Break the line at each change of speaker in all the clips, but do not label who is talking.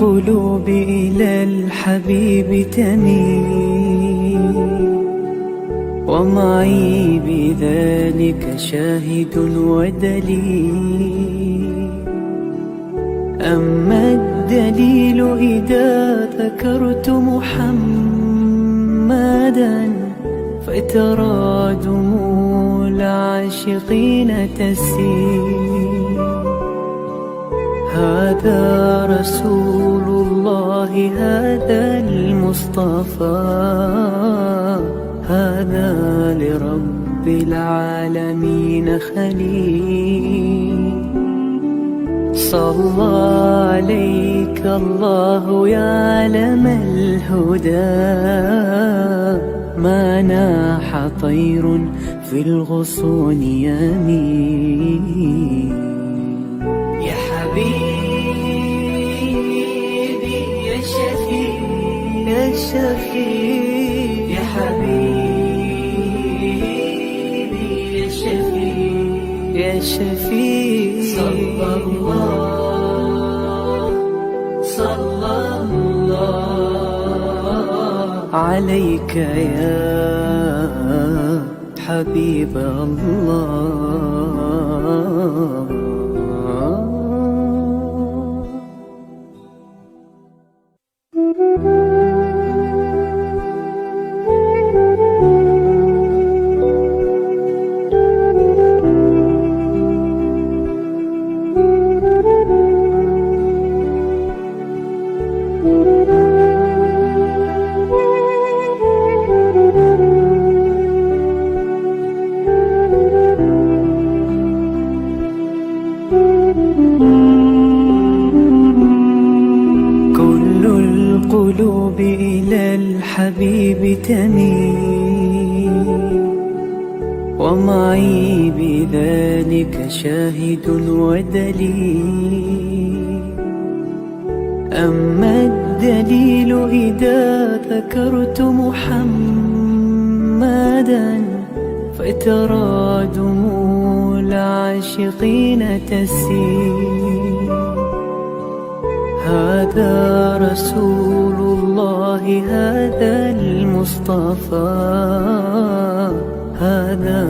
القلوب إلى الحبيب تميل، ومعي بذلك شاهد ودليل. أما الدليل إذا ذكرت محمدا فترى دموع العاشقين تسيل. هذا رسول الله، هذا المصطفى، هذا لرب العالمين خليل. صلى عليك الله يا علم الهدى، ما ناح طير في الغصون يمين. يا حبيبي يا شفيع يا شفيع، يا حبيبي يا شفيع يا شفيع. صلى الله عليك يا حبيب الله. القلوب إلى الحبيب تميل، ومعي بذلك شاهد ودليل. أما الدليل إذا ذكرت محمدا فترى دموع العاشقين تسيل. هذا رسول الله، هذا المصطفى، هذا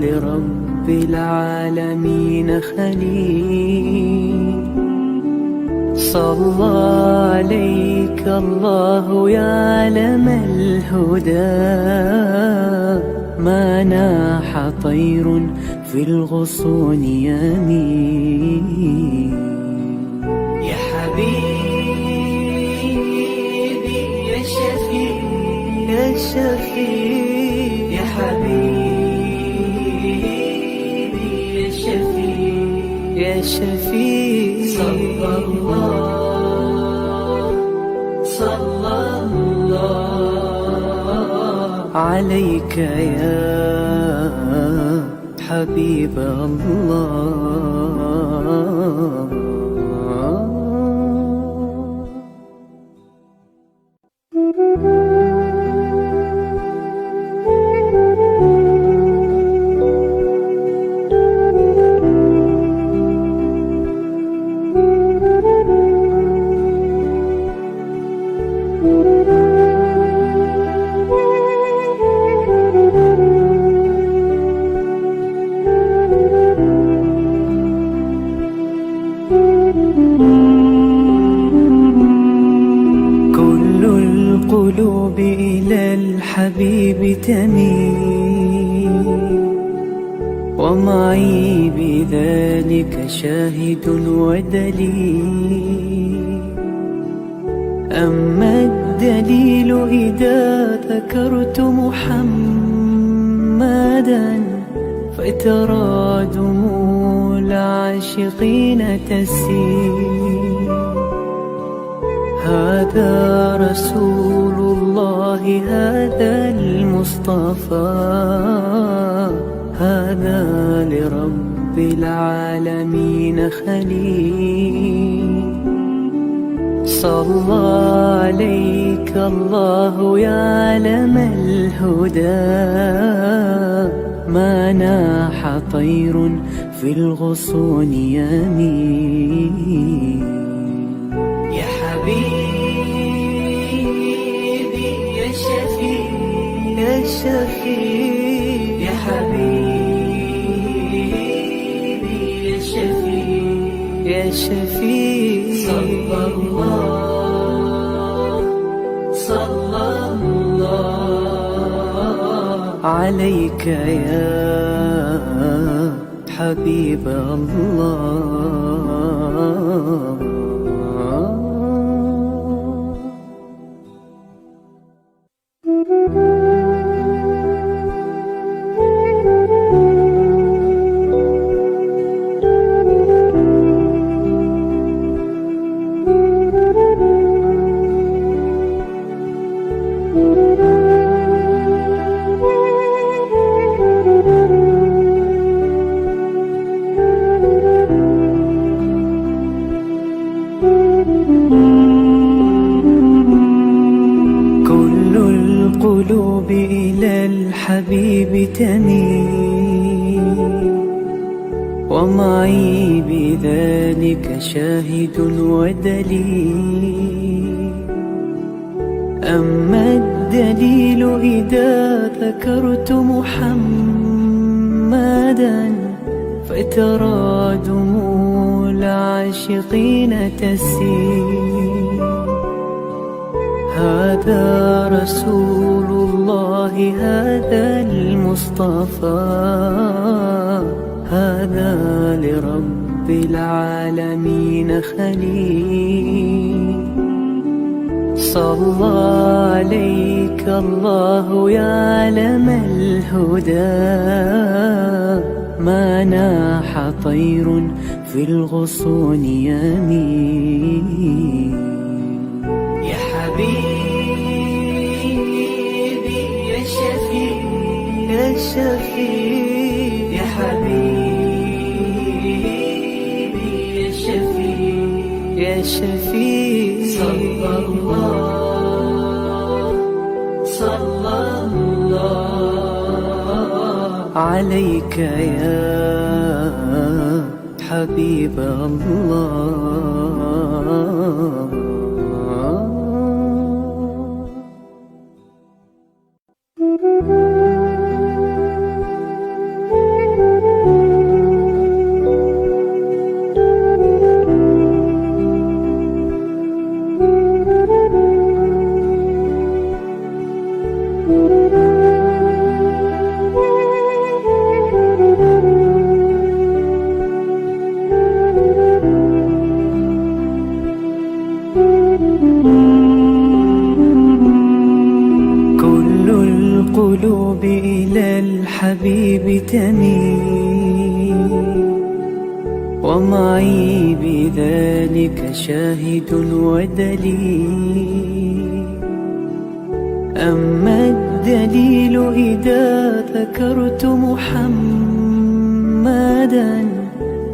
لرب العالمين خليل. صلى عليك الله يا علم الهدى، ما ناح طير في الغصون يمين. يا حبيبي يا شفيع يا شفيع، يا حبيبي يا شفيع يا شفيع. صلى الله عليك يا حبيب الله. القلوب إلى الحبيب تميل، ومعي بذلك شاهد ودليل. أما الدليل إذا ذكرت محمدا فترى دموع العاشقين تسيل. هذا رسول الله، هذا المصطفى، هذا لرب العالمين خليل. صلى عليك الله يا علم الهدى، ما ناح طير في الغصون يمين. يا حبيبي يا شفيع يا شفيع يا حبيبي يا شفيع يا شفيع صلى الله عليك يا حبيب الله. كل القلوب إلى الحبيب تميل، ومعي بذلك شاهد ودليل. أما الدليل إذا ذكرت محمدا فترى دموع العاشقين تسيل. هذا رسول الله هذا المصطفى، هذا لرب العالمين خليل. صلى عليك الله يا علم الهدى، ما ناح طير في الغصون يمين. يا حبيبي يا شفيع يا شفيع يا حبيبي يا شفيع يا شفيع صلى الله عليك يا حبيب الله. كل القلوب إلى الحبيب تميل، ومعي بذلك شاهد ودليل. أما الدليل إذا ذكرت محمدا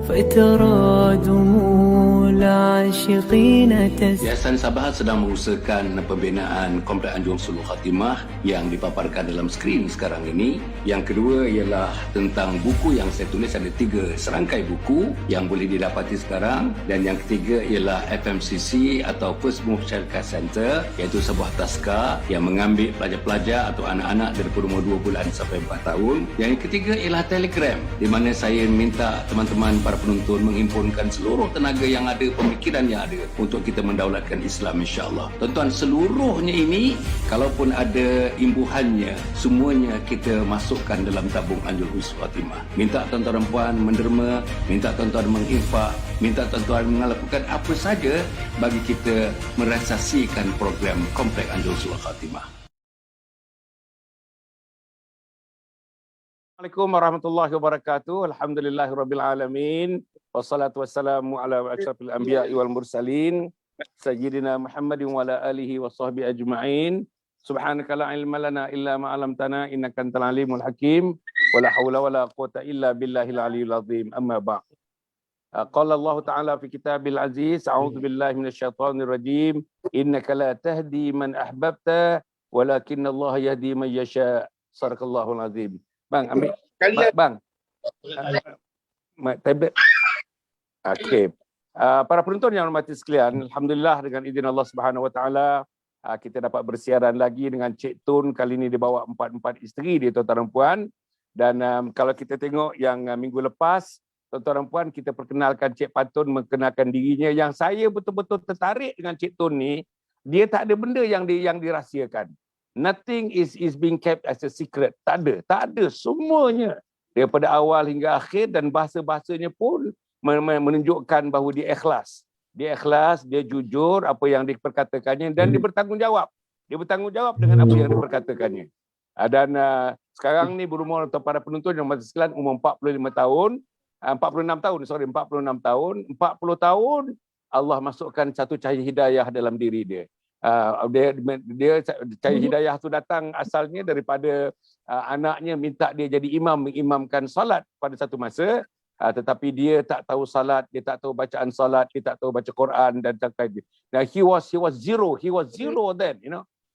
فترى دموع العاشقين تسيل.
Yayasan Sabahat sedang mengusahakan pembinaan Komplek Anjung Sulul Khatimah yang dipaparkan dalam skrin sekarang ini. Yang kedua ialah tentang buku yang saya tulis, ada 3 serangkai buku yang boleh didapati sekarang. Dan yang ketiga ialah FMCC atau First Move Syarikat Center, iaitu sebuah taska yang mengambil pelajar-pelajar atau anak-anak daripada umur 2 bulan sampai 4 tahun. Yang ketiga ialah Telegram, di mana saya minta teman-teman para penonton menghimpunkan seluruh tenaga yang ada, pemikiran yang ada untuk kita mendaulatkan Islam, insya-Allah. Tuan-tuan, seluruhnya ini kalaupun ada imbuhannya, semuanya kita masukkan dalam tabung Anjung Sulul Khatimah. Minta tuan-tuan dan puan menderma, minta tuan-tuan menginfak, minta tuan-tuan melakukan apa saja bagi kita merealisasikan program Komplek Anjung Sulul Khatimah.
Assalamualaikum warahmatullahi wabarakatuh. Alhamdulillahirabbil alamin. Wassalatu wassalamu ala asyrafil anbiya'i wal mursalin sayyidina Muhammadin wa ala alihi wa sahbihi ajma'in. Subhanaka la ilma lana illa ma 'allamtana innaka antal alimul hakim. Wa la haula wa la quwwata illa billahil aliyyil azim. Amma ba'd. Qala Allah Ta'ala fi kitabil aziz, a'udzu billahi minasyaitonir rajim. Innaka la tahdi man ahbabta walakinna Allah yahdi man yasha. Sadaqallahul azim. Bang, ambil. Bang. Tablet. Okey. Para penonton yang hormati sekalian, alhamdulillah dengan izin Allah Subhanahu Wa Taala kita dapat bersiaran lagi dengan Cik Tun. Kali ini dibawa empat isteri dia, tuan-tuan dan puan. Dan kalau kita tengok yang minggu lepas, tuan-tuan dan puan, kita perkenalkan Cik Pantun mengenalkan dirinya. Yang saya betul-betul tertarik dengan Cik Tun ni, dia tak ada benda yang dirahsiakan. Nothing is being kept as a secret. Tak ada semuanya daripada awal hingga akhir, dan bahasa-bahasanya pun menunjukkan bahawa dia ikhlas. Dia ikhlas, dia jujur apa yang diperkatakannya, dan dia bertanggungjawab. Dia bertanggungjawab dengan apa yang diperkatakannya. Dan sekarang ni berumur, atau para penonton yang masih sekalian, umur 45 tahun, 46 tahun, 46 tahun, 40 tahun, Allah masukkan satu cahaya hidayah dalam diri dia. Dia cahaya hidayah tu datang asalnya daripada anaknya minta dia jadi imam, mengimamkan salat pada satu masa. Tetapi dia tak tahu salat, dia tak tahu bacaan salat, dia tak tahu baca Quran dan sebagainya. Now he was zero then,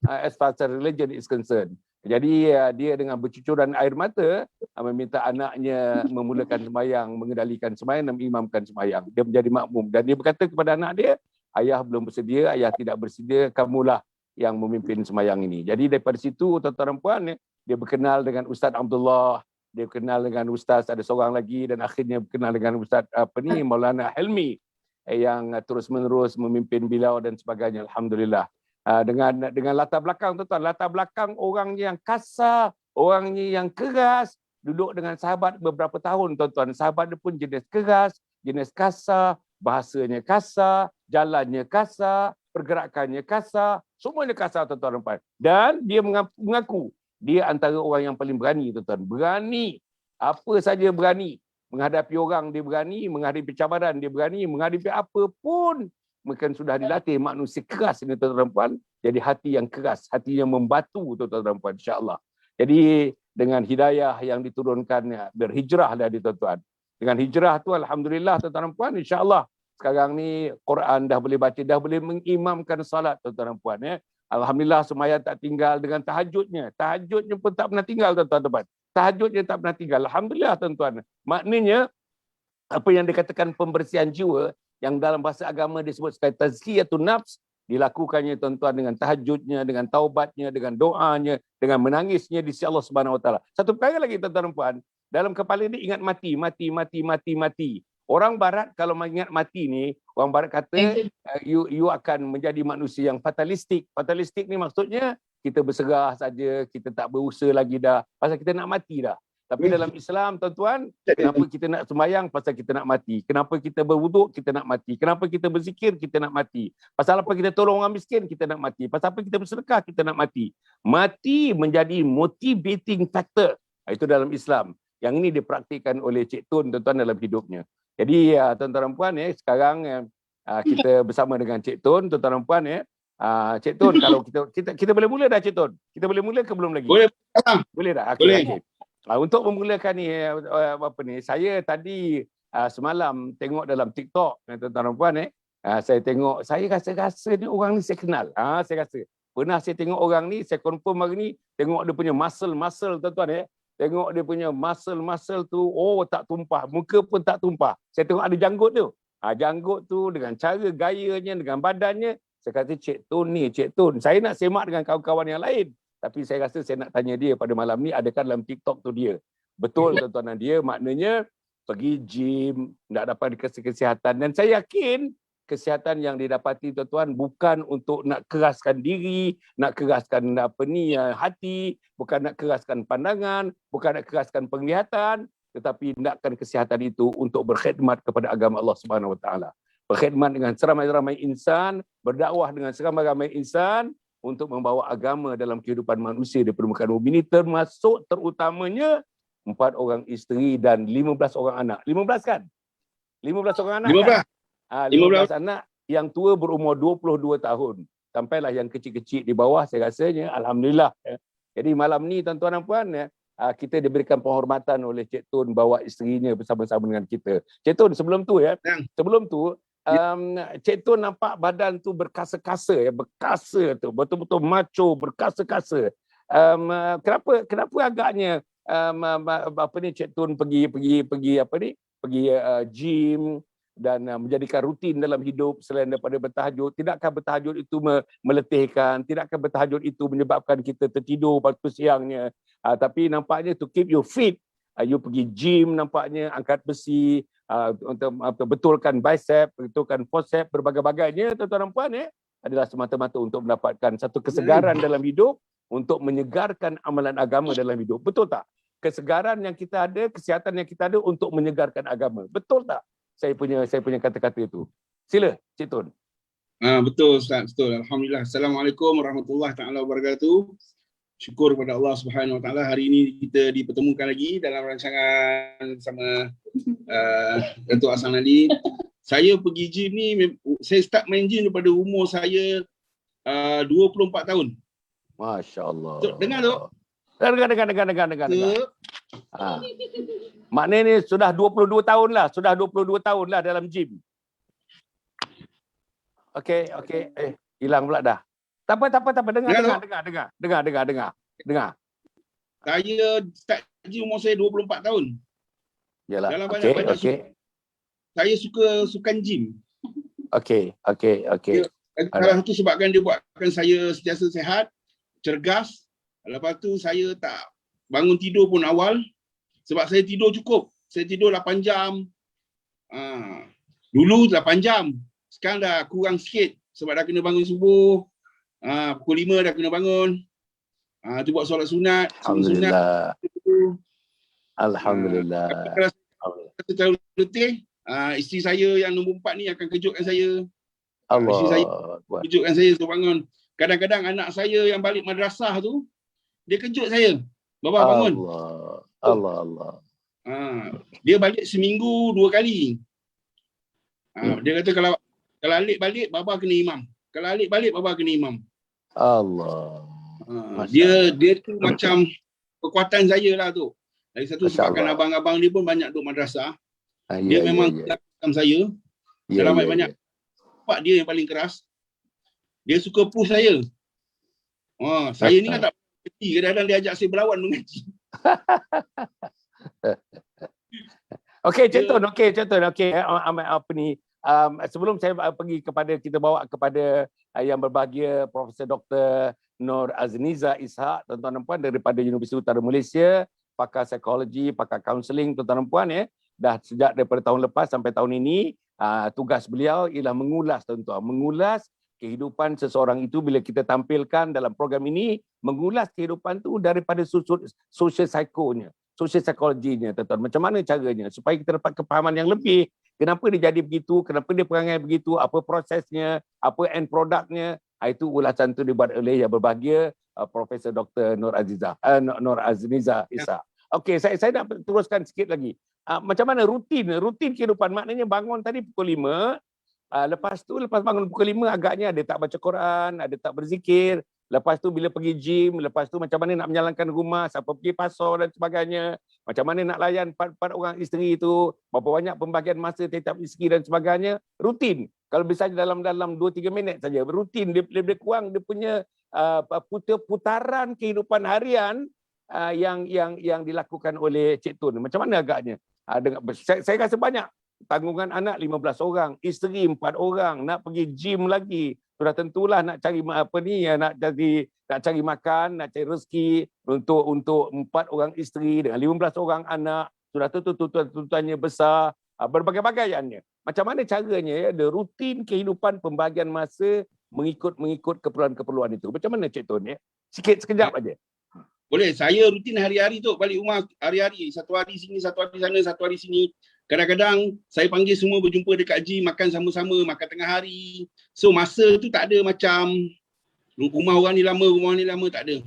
as far as religion is concerned. Jadi dia dengan bercucuran air mata meminta anaknya memulakan sembahyang, mengendalikan sembahyang dan mengimamkan sembahyang. Dia menjadi makmum dan dia berkata kepada anak dia, ayah belum bersedia, ayah tidak bersedia, kamulah yang memimpin sembahyang ini. Jadi daripada situ, tuan-tuan dan puan, dia berkenal dengan Ustaz Abdullah. Dia kenal dengan Ustaz, ada seorang lagi, dan akhirnya berkenal dengan Ustaz Maulana Helmi yang terus-menerus memimpin beliau dan sebagainya. Alhamdulillah. Dengan latar belakang, tuan-tuan, latar belakang orangnya yang kasar, orangnya yang keras, duduk dengan sahabat beberapa tahun, tuan-tuan. Sahabat dia pun jenis keras, jenis kasar, bahasanya kasar, jalannya kasar, pergerakannya kasar, semuanya kasar, tuan-tuan dan puan. Dan dia mengaku dia antara orang yang paling berani, tuan-tuan. Berani. Apa saja berani. Menghadapi orang dia berani, menghadapi cabaran dia berani, menghadapi apa pun. Mungkin sudah dilatih manusia keras ini, tuan-tuan dan puan. Jadi hati yang keras, hati yang membatu, tuan-tuan dan puan, insya-Allah. Jadi dengan hidayah yang diturunkan, berhijrahlah dia, tuan-tuan. Dengan hijrah tu, alhamdulillah, tuan-tuan dan puan, insya-Allah. Sekarang ni Quran dah boleh baca, dah boleh mengimamkan salat, tuan-tuan dan puan. Alhamdulillah, sembahyang tak tinggal dengan tahajudnya. Tahajudnya pun tak pernah tinggal, tuan-tuan. Tahajudnya tak pernah tinggal. Alhamdulillah, tuan-tuan. Maknanya, apa yang dikatakan pembersihan jiwa, yang dalam bahasa agama disebut sebagai tazkiyatun nafs, dilakukannya, tuan-tuan, dengan tahajudnya, dengan taubatnya, dengan doanya, dengan menangisnya di sisi Allah Subhanahu Wa Taala. Satu perkara lagi, tuan-tuan dan puan, dalam kepala dia ingat mati. Orang Barat kalau mengingat mati ni, orang Barat kata you akan menjadi manusia yang fatalistik. Fatalistik ni maksudnya kita berserah saja, kita tak berusaha lagi dah, pasal kita nak mati dah. Tapi dalam Islam, tuan-tuan, kenapa kita nak sembahyang? Pasal kita nak mati. Kenapa kita berwuduk? Kita nak mati. Kenapa kita berzikir? Kita nak mati. Pasal apa kita tolong orang miskin? Kita nak mati. Pasal apa kita bersedekah? Kita nak mati. Mati menjadi motivating factor. Itu dalam Islam. Yang ini dipraktikkan oleh Cik Tun, tuan-tuan, dalam hidupnya. Jadi tuan-tuan dan puan, sekarang kita bersama dengan Cik Tun, tuan-tuan dan puan. Cik Tun, kalau kita boleh mula dah, Cik Tun? Kita boleh mula ke belum lagi? Boleh dah? Okay, boleh. Okay. Untuk memulakan ni, saya tadi semalam tengok dalam TikTok, tuan-tuan dan puan, saya tengok, saya rasa ni orang ni saya kenal. Saya rasa. Pernah saya tengok orang ni, saya confirm hari ni, tengok dia punya muscle, tuan-tuan. Tengok dia punya muscle tu, tak tumpah, muka pun tak tumpah. Saya tengok ada janggut tu. Janggut tu dengan cara gayanya, dengan badannya, saya kata Cik Tun ni, Cik Tun. Saya nak semak dengan kawan-kawan yang lain. Tapi saya rasa saya nak tanya dia pada malam ni, adakah dalam TikTok tu dia? Betul, tuan-tuan dan dia, maknanya pergi gym, nak dapat kesihatan. Dan saya yakin kesihatan yang didapati, tuan-tuan, bukan untuk nak keraskan diri, nak keraskan hati, bukan nak keraskan pandangan, bukan nak keraskan penglihatan, tetapi nakkan kesihatan itu untuk berkhidmat kepada agama Allah Subhanahu Wa Taala. Berkhidmat dengan seramai-ramai insan, berdakwah dengan seramai-ramai insan untuk membawa agama dalam kehidupan manusia di permukaan bumi ini, termasuk terutamanya 4 orang isteri dan 15 orang anak. 15 kan? 15 orang anak 15. Kan? 15 anak, yang tua berumur 22 tahun. Sampailah yang kecil-kecil di bawah, saya rasanya alhamdulillah. Jadi malam ni, tuan-tuan dan puan, kita diberikan penghormatan oleh Cik Tun bawa isterinya bersama-sama dengan kita. Cik Tun, sebelum tu Cik Tun nampak badan tu berkasa-kasa, berkasa tu, betul-betul macho, berkasa-kasa. Kenapa agaknya Cik Tun pergi gym, menjadikan rutin dalam hidup selain daripada bertahajud. Tidakkah bertahajud itu meletihkan, tidakkah bertahajud itu menyebabkan kita tertidur waktu siangnya, tapi nampaknya to keep you fit, you pergi gym nampaknya, angkat besi, untuk betulkan bicep, betulkan forcep, berbagai-bagainya tuan-tuan dan puan adalah semata-mata untuk mendapatkan satu kesegaran dalam hidup, untuk menyegarkan amalan agama dalam hidup. Betul tak? Kesegaran yang kita ada, kesihatan yang kita ada untuk menyegarkan agama. Betul tak? Saya punya kata-kata itu. Sila, Cik Tun.
Betul Ustaz, betul. Alhamdulillah. Assalamualaikum warahmatullahi taala wabarakatuh. Syukur kepada Allah Subhanahu Wa Taala, hari ini kita dipertemukan lagi dalam rancangan sama Datuk Hassan Ali. Saya pergi gym ni, saya start main gym daripada umur saya 24 tahun.
Masya-Allah.
Dengar tu?
Dengar. Maknanya sudah 22 tahun lah, dalam gym. Okey. Hilang pula dah. Tak apa. Dengar.
Saya start gym umur saya 24 tahun.
Yalah.
Dalam banyak saya sukan gym.
Okey.
Salah satu sebabkan dia buatkan saya sentiasa sihat, cergas. Lepas tu saya tak bangun tidur pun awal sebab saya tidur cukup. Saya tidur 8 jam. Dulu 8 jam. Sekarang dah kurang sikit sebab dah kena bangun subuh. Pukul 5 dah kena bangun. Tu buat solat sunat.
Alhamdulillah.
Kalau saya terlalu letih, isteri saya yang nombor 4 ni akan kejutkan saya. Isteri saya kejutkan saya untuk bangun. Kadang-kadang anak saya yang balik madrasah tu, dia kejut saya. Baba bangun.
Allah.
Dia balik seminggu 2 kali. Dia kata kalau alik balik, Baba kena imam. Kalau alik balik, Baba kena imam.
Allah.
Dia tu macam kekuatan saya lah tu. Lagi satu sebabkan abang-abang dia pun banyak duduk madrasah. Dia memang macam saya. Dalam banyak pak dia yang paling keras. Dia suka push saya. Saya ni kan tak mengerti. Kadang-kadang dia ajak saya berlawan mengaji.
Okey, Cik Tun. Apa ni? Sebelum saya pergi kita bawa kepada yang berbahagia Profesor Dr. Nur Azniza Ishak, tuan-tuan dan puan, daripada Universiti Utara Malaysia, pakar psikologi, pakar kaunseling, tuan-tuan dan puan dah sejak daripada tahun lepas sampai tahun ini, tugas beliau ialah mengulas, tuan-tuan, mengulas kehidupan seseorang itu. Bila kita tampilkan dalam program ini, mengulas kehidupan tu daripada sudut social psikologinya, tuan-tuan. Macam mana caranya supaya kita dapat kepahaman yang lebih. Kenapa dia jadi begitu, kenapa dia perangai begitu, apa prosesnya, apa end produknya. Itu ulasan tu dibuat oleh yang berbahagia Profesor Dr. Nur Azniza Ishak. Okey, saya nak teruskan sikit lagi. Macam mana rutin kehidupan, maknanya bangun tadi pukul 5. Lepas bangun pukul 5 agaknya ada tak baca Quran, ada tak berzikir. Lepas tu bila pergi gym, lepas tu macam mana nak menjalankan rumah, siapa pergi pasar dan sebagainya. Macam mana nak layan 4 orang isteri itu, berapa banyak pembagian masa tiap isteri dan sebagainya. Rutin. Kalau bisa dalam 2-3 minit saja. Rutin, dia lebih kurang dia punya putaran kehidupan harian yang dilakukan oleh Cik Tun. Macam mana agaknya? Saya rasa banyak. Tanggungan anak 15 orang, isteri 4 orang, nak pergi gym lagi. Sudah tentulah nak cari nak cari makan, nak cari rezeki untuk 4 orang isteri dengan 15 orang anak. Sudah tentu tuntutannya besar, berbagai-bagaiannya. Macam mana caranya ada rutin kehidupan pembahagian masa mengikut keperluan-keperluan itu. Macam mana Cik Tun Sikit sekejap aja.
Boleh, saya rutin hari-hari tu balik rumah hari-hari. Satu hari sini, satu hari sana, satu hari sini. Kadang-kadang saya panggil semua berjumpa dekat gym, makan sama-sama, makan tengah hari. So masa tu tak ada macam rumah orang ni lama, tak ada.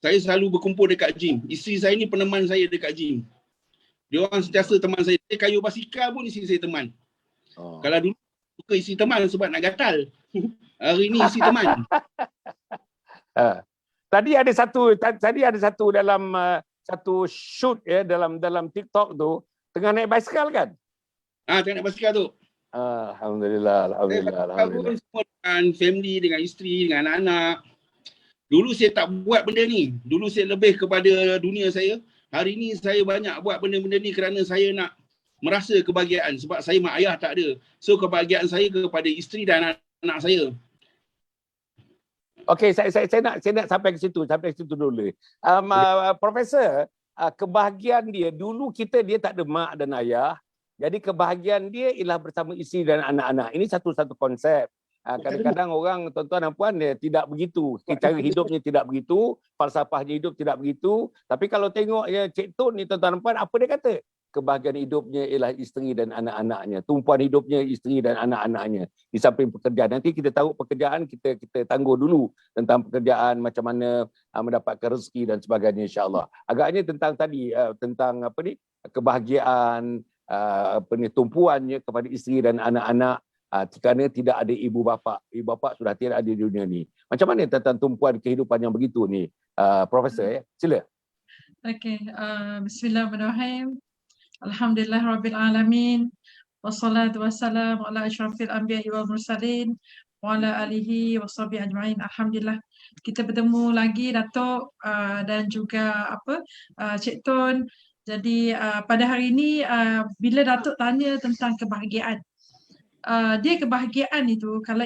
Saya selalu berkumpul dekat gym. Isteri saya ni peneman saya dekat gym. Dia orang sentiasa teman saya. Saya kayu basikal pun isteri saya teman. Kalau dulu suka isteri teman sebab nak gatal. Hari ni isteri teman.
Tadi ada satu dalam satu shoot dalam TikTok tu tengah naik basikal kan?
Tengah naik basikal tu.
Alhamdulillah.
Semua dengan family, dengan isteri, dengan anak-anak. Dulu saya tak buat benda ni. Dulu saya lebih kepada dunia saya. Hari ni saya banyak buat benda-benda ni kerana saya nak merasa kebahagiaan sebab saya mak ayah tak ada. So kebahagiaan saya kepada isteri dan anak-anak saya.
Okey, saya nak sampai ke situ dulu. Profesor, kebahagiaan dia dulu dia tak ada mak dan ayah. Jadi kebahagiaan dia ialah bersama isteri dan anak-anak. Ini satu konsep. Kadang-kadang orang, tuan-tuan dan puan, dia tidak begitu. Cara hidupnya tidak begitu, falsafahnya hidup tidak begitu. Tapi kalau tengok Cik Tun ni, tuan-tuan dan puan, apa dia kata? Kebahagiaan hidupnya ialah isteri dan anak-anaknya. Tumpuan hidupnya isteri dan anak-anaknya. Di samping pekerjaan. Nanti kita tahu pekerjaan, kita tangguh dulu tentang pekerjaan, macam mana mendapatkan rezeki dan sebagainya, insya-Allah. Agaknya tentang tadi, tentang kebahagiaan, tumpuannya kepada isteri dan anak-anak, kerana tidak ada ibu bapa. Ibu bapa sudah tidak ada di dunia ni. Macam mana tentang tumpuan kehidupan yang begitu ni, Profesor? Sila.
Okey, bismillahirrahmanirrahim. Alhamdulillahirrabbilalamin. Wassalatu wassalamu ala asyrafil anbiya'i wal mursalin wa ala alihi wa sahbihi ajma'in. Alhamdulillah kita bertemu lagi Datuk dan juga Cik Tun. Jadi pada hari ini bila Datuk tanya tentang kebahagiaan, dia kebahagiaan itu kalau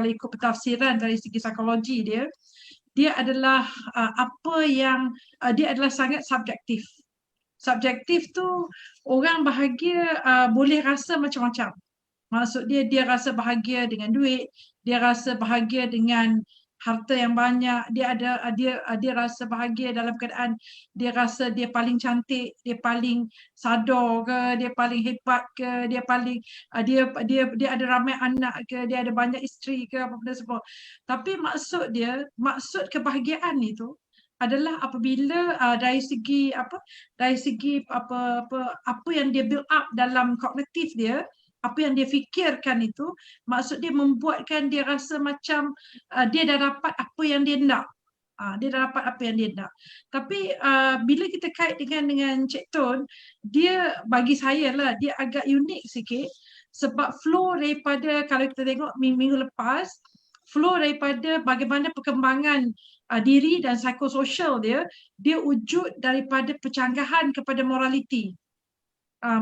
ikut pentafsiran dari segi psikologi dia adalah dia adalah sangat subjektif. Subjektif tu orang bahagia boleh rasa macam-macam. Maksud dia rasa bahagia dengan duit, dia rasa bahagia dengan harta yang banyak, dia rasa bahagia dalam keadaan dia rasa dia paling cantik, dia paling sadar ke, dia paling hebat ke, dia paling dia ada ramai anak ke, dia ada banyak isteri ke, apa benda semua. Tapi maksud kebahagiaan itu adalah apabila dari segi apa yang dia build up dalam kognitif dia, apa yang dia fikirkan itu, maksud dia membuatkan dia rasa macam dia dah dapat apa yang dia nak. Dia dah dapat apa yang dia nak. Tapi bila kita kait dengan Cik Tun, dia bagi saya lah, dia agak unik sikit sebab flow daripada, kalau kita tengok minggu lepas, flow daripada bagaimana perkembangan diri dan psikososial dia wujud daripada pencanggahan kepada moraliti.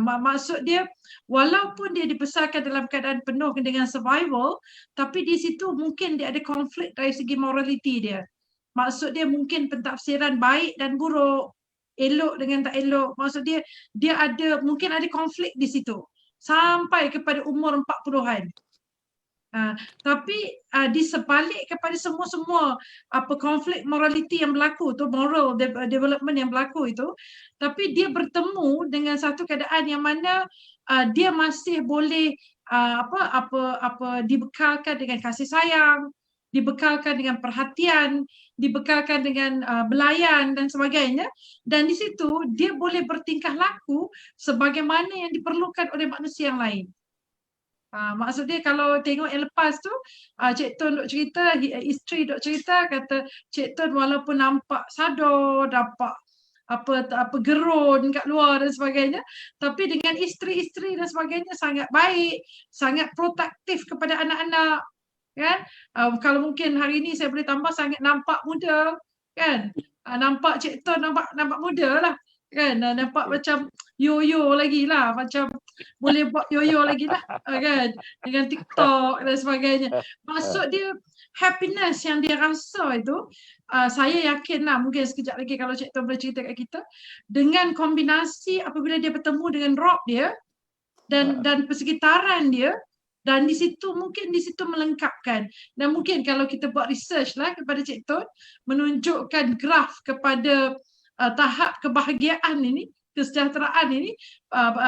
Maksud dia, walaupun dia dibesarkan dalam keadaan penuh dengan survival, tapi di situ mungkin dia ada konflik dari segi moraliti dia. Maksud dia mungkin pentafsiran baik dan buruk, elok dengan tak elok. Maksud dia mungkin ada konflik di situ sampai kepada umur 40-an. Tapi di sebalik kepada semua konflik morality yang berlaku tu, moral development yang berlaku itu, tapi dia bertemu dengan satu keadaan yang mana dia masih boleh dibekalkan dengan kasih sayang, dibekalkan dengan perhatian, dibekalkan dengan belayan dan sebagainya, dan di situ dia boleh bertingkah laku sebagaimana yang diperlukan oleh manusia yang lain. Maksud dia kalau tengok yang lepas tu, Cik Tun duk cerita, isteri duk cerita, kata Cik Tun walaupun nampak sadar, dapat gerun kat luar dan sebagainya, tapi dengan isteri-isteri dan sebagainya sangat baik, sangat protektif kepada anak-anak, kan? Kalau mungkin hari ini saya boleh tambah sangat nampak muda, kan? Nampak Cik Tun nampak muda lah, kan? Nampak macam yo-yo lagi lah, macam boleh buat yo-yo lagi lah, kan? Dengan TikTok dan sebagainya. Maksud dia happiness yang dia rasa itu, saya yakin lah mungkin sekejap lagi kalau Cik Tun boleh cerita kat kita, dengan kombinasi apabila dia bertemu dengan Rob dia dan persekitaran dia, dan di situ melengkapkan. Dan mungkin kalau kita buat research lah kepada Cik Tun, menunjukkan graf kepada tahap kebahagiaan ini, kesejahteraan ini 6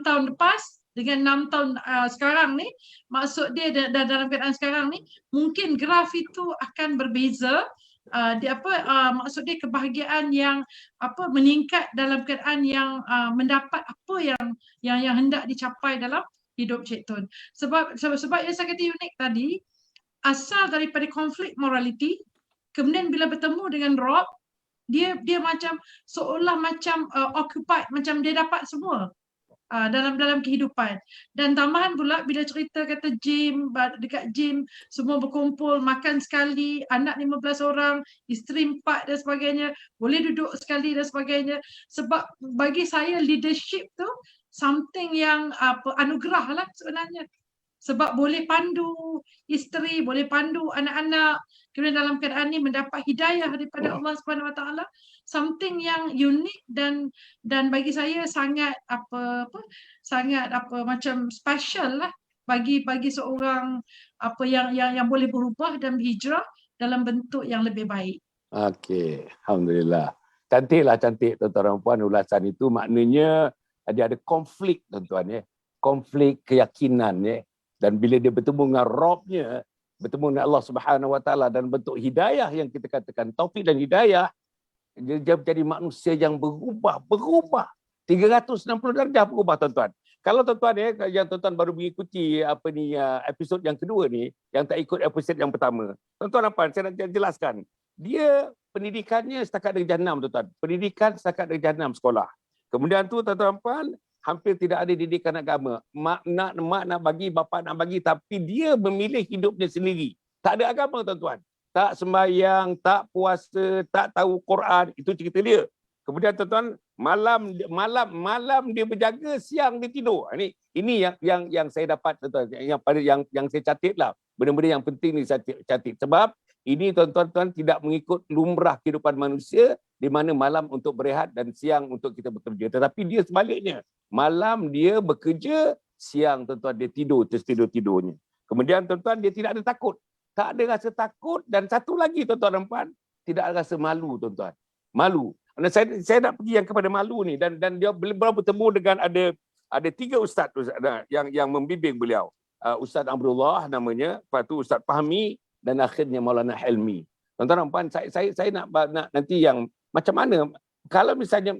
tahun lepas dengan 6 tahun sekarang ni, maksud dia dalam keadaan sekarang ni, mungkin graf itu akan berbeza. Maksud dia kebahagiaan yang meningkat dalam keadaan yang mendapat apa yang hendak dicapai dalam hidup Cik Tun. Sebab yang saya kata unik tadi, asal daripada konflik morality, kemudian bila bertemu dengan Rob, dia macam seolah macam occupied, macam dia dapat semua. dalam kehidupan. Dan tambahan pula bila cerita kata gym, dekat gym semua berkumpul, makan sekali, anak 15 orang, isteri 4 dan sebagainya, boleh duduk sekali dan sebagainya. Sebab bagi saya leadership tu something yang anugerah lah sebenarnya. Sebab boleh pandu isteri, boleh pandu anak-anak, kemudian dalam keadaan ini mendapat hidayah daripada Allah Subhanahu Wa Taala, something yang unik dan bagi saya sangat sangat macam special lah bagi seorang yang boleh berubah dan berhijrah dalam bentuk yang lebih baik.
Okey, alhamdulillah. Cantik tuan-tuan dan puan, ulasan itu maknanya dia ada konflik tuan-tuan ya. Konflik keyakinan ya. Dan bila dia bertemu dengan Rabb-nya, bertemu dengan Allah Subhanahu Wa Taala dan bentuk hidayah yang kita katakan taufik dan hidayah, dia menjadi manusia yang berubah 360 darjah berubah tuan-tuan. Kalau tuan-tuan yang tuan-tuan baru mengikuti episod yang kedua ni, yang tak ikut episod yang pertama, tuan-tuan apa saya nak jelaskan. Dia pendidikannya setakat darjah 6 tuan-tuan. Pendidikan setakat darjah 6 sekolah. Kemudian tu tuan-tuan puan, hampir tidak ada didikan agama. Mak nak bagi, bapa nak bagi, tapi dia memilih hidupnya sendiri. Tak ada agama tuan-tuan. Tak sembahyang, tak puasa, tak tahu Quran, itu cerita dia. Kemudian tuan-tuan, malam dia berjaga, siang dia tidur. Ini yang saya dapat tuan-tuan, yang saya catatlah. Benda-benda yang penting ni saya catat. Sebab ini tuan-tuan tidak mengikut lumrah kehidupan manusia, di mana malam untuk berehat dan siang untuk kita bekerja. Tetapi dia sebaliknya. Malam dia bekerja, siang tuan-tuan dia tidur, tidur-tidurnya. Kemudian tuan-tuan dia tidak ada takut. Tak ada rasa takut, dan satu lagi tuan-tuan dan puan, tidak ada rasa malu tuan-tuan. Malu. Dan saya nak pergi yang kepada malu ni, dan dia bertemu dengan ada 3 ustaz yang membimbing beliau. Ustaz Abdullah namanya, lepas tu Ustaz Fahmi, dan akhirnya Maulana Helmi. Tuan-tuan dan puan, saya nak nanti yang macam mana kalau misalnya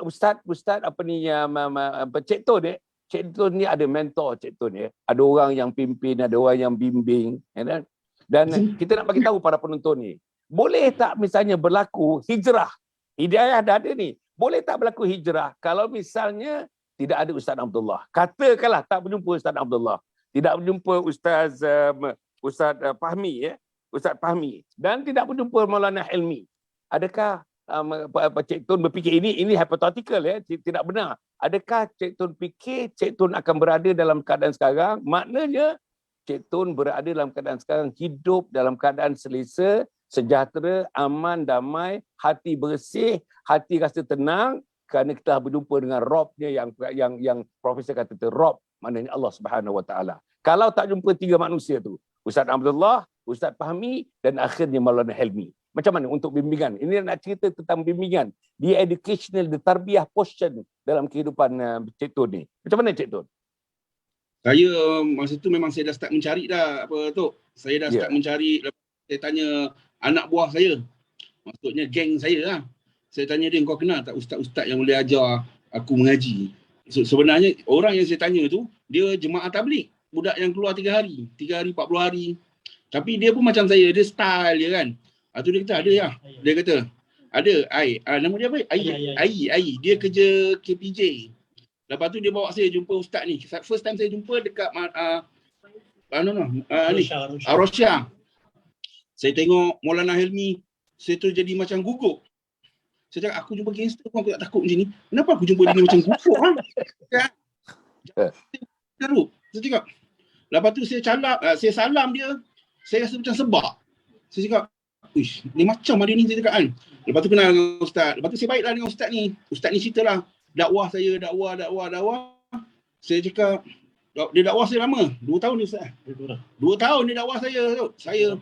Ustaz Cik Tun ni ada mentor Cik Tun ya. Ada orang yang pimpin, ada orang yang bimbing, ya, dan kita nak bagi tahu para penonton ni, boleh tak misalnya berlaku hijrah? Hidayah dah ada ni. Boleh tak berlaku hijrah kalau misalnya tidak ada Ustaz Abdullah? Katakanlah tak berjumpa Ustaz Abdullah, tidak berjumpa Ustaz Fahmi ya, Ustaz Fahmi, dan tidak berjumpa Maulana Helmi. Adakah Cik Tun berfikir ini hypothetical ya, tidak benar. Adakah Cik Tun fikir Cik Tun akan berada dalam keadaan sekarang? Maknanya Cik Tun berada dalam keadaan sekarang, hidup dalam keadaan selesa, sejahtera, aman, damai, hati bersih, hati rasa tenang kerana kita berjumpa dengan Rabb-nya yang Profesor kata tu, Rabb maknanya Allah Subhanahu Wa Taala. Kalau tak jumpa 3 manusia tu, Ustaz Abdullah, Ustaz Fahmi, dan akhirnya Maulana Helmi. Macam mana untuk bimbingan? Ini nak cerita tentang bimbingan. The educational, the tarbiyah portion dalam kehidupan Cik Tun ni. Macam mana Cik Tun?
Saya masa tu memang saya dah start mencari dah Saya dah start mencari. Saya tanya anak buah saya. Maksudnya geng saya lah. Saya tanya dia, kau kenal tak ustaz-ustaz yang boleh ajar aku mengaji? Sebenarnya orang yang saya tanya tu, dia jemaah tabligh. Budak yang keluar 3 hari, 40 hari. Tapi dia pun macam saya, dia style dia kan. Tu dia kata ada ya. Dia kata ada nama dia apa? Ai. Dia kerja KPJ. Lepas tu dia bawa saya jumpa ustaz ni. First time saya jumpa dekat Arosha. Saya tengok Maulana Helmi, saya tu jadi macam gugup. Saya cakap, aku jumpa gangster pun aku tak takut macam ni. Kenapa aku jumpa dia ni macam gugup Teruk. Saya cakap. Lepas tu saya salam dia. Saya rasa macam sebab. Saya cakap, uish, ni macam ada ni saya cakap kan. Lepas tu kenal dengan ustaz. Lepas tu saya baiklah dengan ustaz ni. Ustaz ni ceritalah dakwah saya, dakwah. Saya cakap, dia dakwah saya lama. 2 tahun ni ustaz. 2 tahun dia dakwah saya.